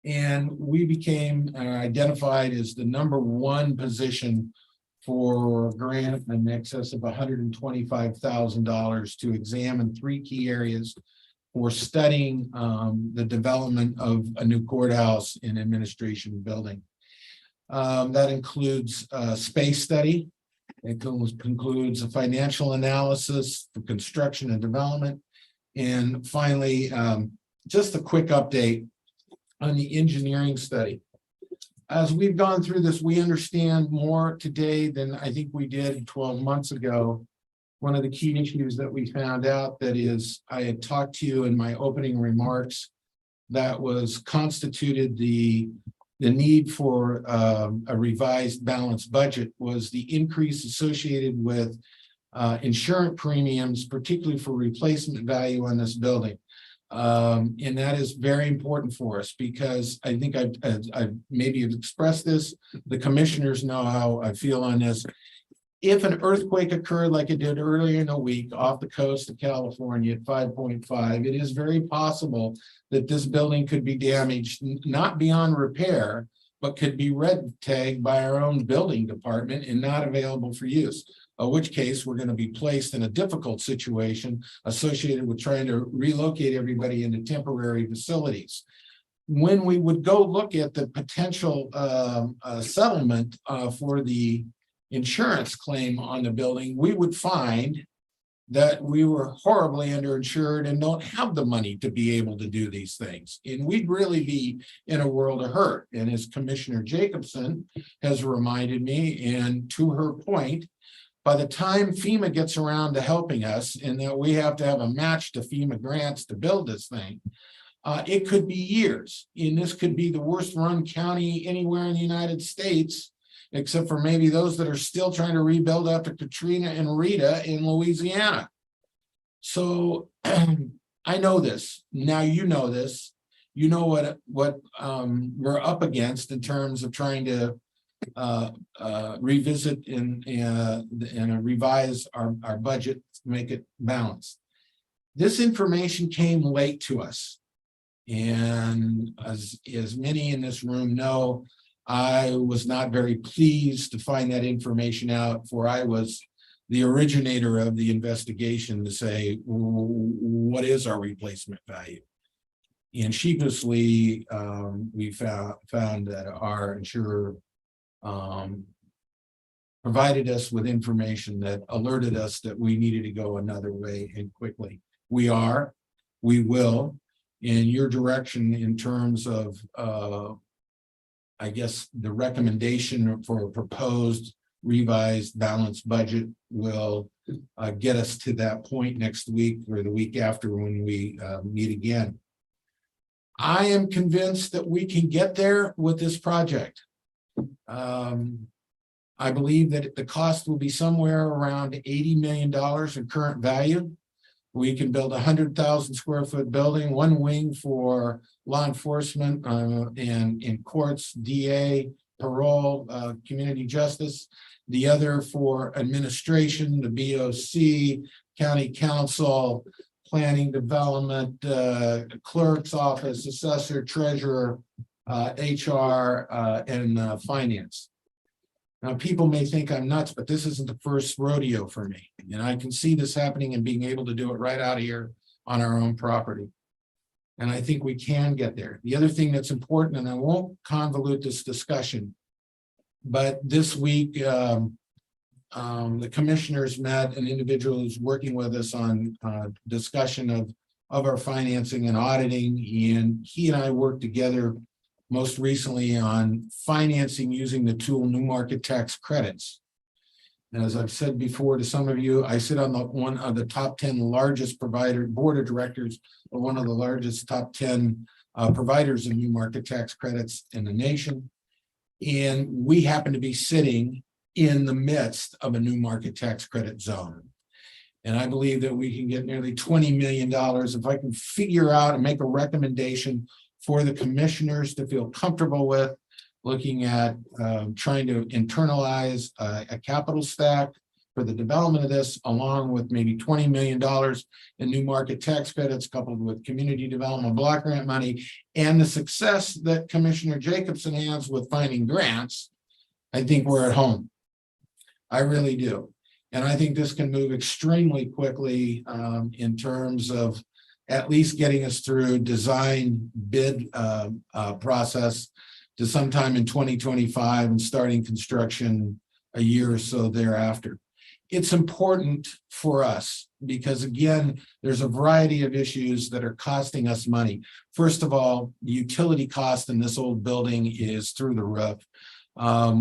And we became identified as the #1 position for a grant in excess of $125,000 to examine 3 key areas for studying the development of a new courthouse and administration building. That includes a space study. It concludes a financial analysis for construction and development. And finally, just a quick update on the engineering study. As we've gone through this, we understand more today than I think we did 12 months ago. One of the key issues that we found out, that is, I had talked to you in my opening remarks, that was constituted the need for a revised balanced budget, was the increase associated with insurance premiums, particularly for replacement value on this building. And that is very important for us, because I think I've maybe expressed this. The commissioners know how I feel on this. If an earthquake occurred like it did earlier in the week off the coast of California at 5.5, it is very possible that this building could be damaged, not beyond repair, but could be red tagged by our own building department and not available for use. In which case we're going to be placed in a difficult situation associated with trying to relocate everybody into temporary facilities. when we would go look at the potential settlement for the insurance claim on the building, we would find that we were horribly underinsured and don't have the money to be able to do these things. And we'd really be in a world of hurt. And as Commissioner Jacobson has reminded me, and to her point, by the time FEMA gets around to helping us, and that we have to have a match to FEMA grants to build this thing, it could be years. And this could be the worst run county anywhere in the United States, except for maybe those that are still trying to rebuild after Katrina and Rita in Louisiana. So I know this. Now you know this. You know what we're up against in terms of trying to revisit and revise our budget to make it balanced. This information came late to us. And as many in this room know, I was not very pleased to find that information out, for I was the originator of the investigation to say, what is our replacement value? And sheepishly, we found that our insurer provided us with information that alerted us that we needed to go another way and quickly. We will, in your direction in terms of I guess the recommendation for a proposed revised balanced budget will get us to that point next week or the week after when we meet again. I am convinced that we can get there with this project. I believe that the cost will be somewhere around $80 million in current value. We can build a 100,000 square foot building, one wing for law enforcement and in courts, DA, parole, community justice, the other for administration, the BOC, county council, planning development, clerk's office, assessor, treasurer, HR, and finance. Now, people may think I'm nuts, but this isn't the first rodeo for me. And I can see this happening and being able to do it right out of here on our own property. And I think we can get there. The other thing that's important, and I won't convolute this discussion, but this week, the commissioners met an individual who's working with us on discussion of our financing and auditing. And he and I worked together most recently on financing using the tool New Market Tax Credits. And as I've said before to some of you, I sit on one of the top 10 largest board of directors of one of the largest top 10 providers of New Market Tax Credits in the nation. And we happen to be sitting in the midst of a New Market Tax Credit zone. And I believe that we can get nearly $20 million if I can figure out and make a recommendation for the commissioners to feel comfortable with, looking at trying to internalize a capital stack for the development of this, along with maybe $20 million in New Market Tax Credits, coupled with community development block grant money, and the success that Commissioner Jacobson has with finding grants. I think we're at home. I really do. And I think this can move extremely quickly in terms of at least getting us through design bid process to sometime in 2025 and starting construction a year or so thereafter. It's important for us because, again, there's a variety of issues that are costing us money. First of all, the utility cost in this old building is through the roof.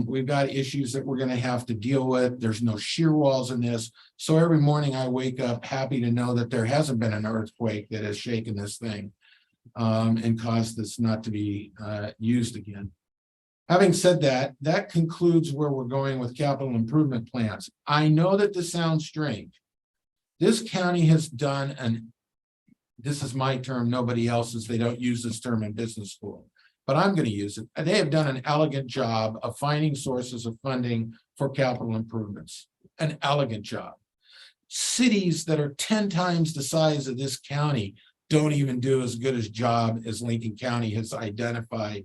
We've got issues that we're going to have to deal with. There's no shear walls in this. So every morning I wake up happy to know that there hasn't been an earthquake that has shaken this thing and caused this not to be used again. Having said that, that concludes where we're going with capital improvement plans. I know that this sounds strange. This county has done, and this is my term, nobody else's, they don't use this term in business school, but I'm going to use it. They have done an elegant job of finding sources of funding for capital improvements. An elegant job. Cities that are 10 times the size of this county don't even do as good a job as Lincoln County has identified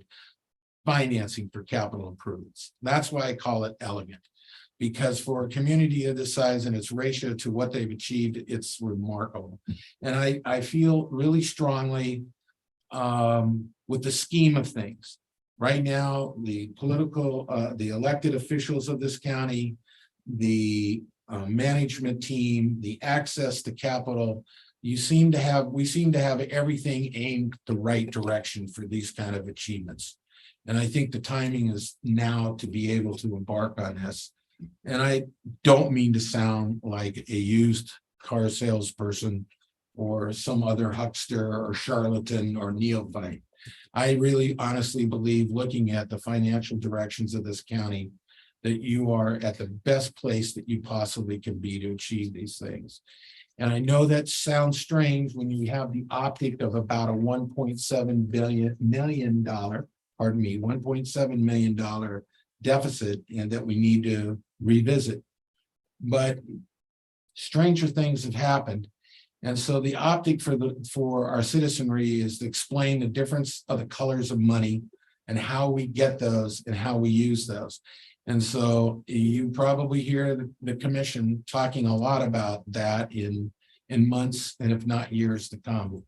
financing for capital improvements. That's why I call it elegant, because for a community of this size and its ratio to what they've achieved, it's remarkable. And I feel really strongly with the scheme of things. Right now, the political, the elected officials of this county, the management team, the access to capital, we seem to have everything aimed the right direction for these kind of achievements. And I think the timing is now to be able to embark on this. And I don't mean to sound like a used car salesperson or some other huckster or charlatan or neophyte. I really honestly believe, looking at the financial directions of this county, that you are at the best place that you possibly can be to achieve these things. And I know that sounds strange when you have the optic of about a $1.7 million deficit, and that we need to revisit. But stranger things have happened. And so the optic for our citizenry is to explain the difference of the colors of money and how we get those and how we use those. And so you probably hear the commission talking a lot about that in months and if not years to come.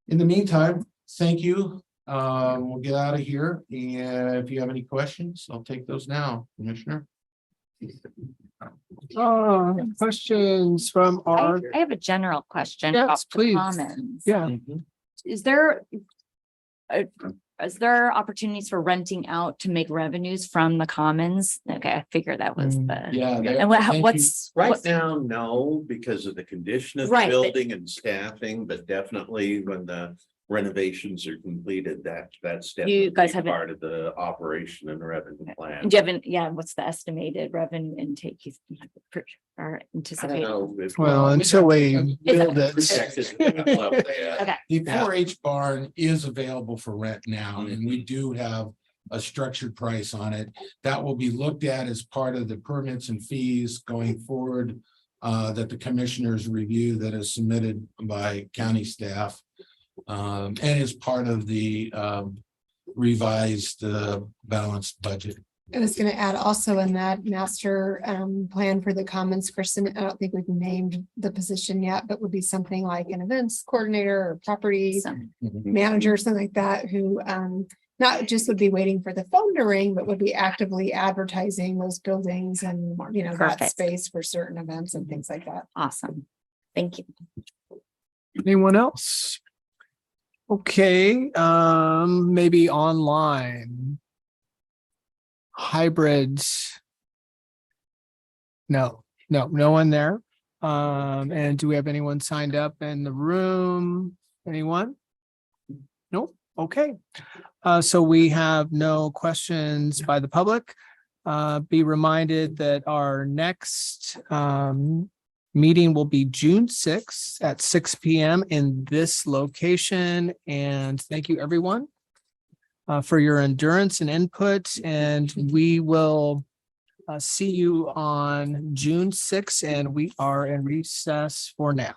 In the meantime, thank you. We'll get out of here. And if you have any questions, I'll take those now, Commissioner. Questions from our, I have a general question. Yes, about the please. Commons. yeah, Is there opportunities for renting out to make revenues from the commons? Okay, I figured that was the. Yeah. And what's? Right what- now, no, because of the condition of the Right, but- building and staffing, but definitely when the renovations are completed, that's You guys definitely haven't- part of the operation and revenue plan. Do you have, what's the estimated revenue intake you are I don't anticipating? know if- well, until we build it. Projected to that level, yeah. Okay, The 4-H barn is available for rent now, and we do have a structured price on it. That will be looked at as part of the permits and fees going forward, that the commissioners review that is submitted by county staff. And is part of the revised balanced budget. I was gonna add also in that master plan for the commons, Kristen, I don't think we've named the position yet, but would be something like an events coordinator or property so, manager, something like that, who not just would be waiting for the phone to ring, but would be actively advertising those buildings and, you know, that Perfect. space for certain events and things like that. awesome. Thank you. Anyone else? Okay, maybe online. Hybrids. No one there. And do we have anyone signed up in the room? Anyone? Nope. Okay. So we have no questions by the public. Be reminded that our next meeting will be June 6th at 6 p.m. in this location. And thank you, everyone, for your endurance and input. And we will see you on June 6th, and we are in recess for now.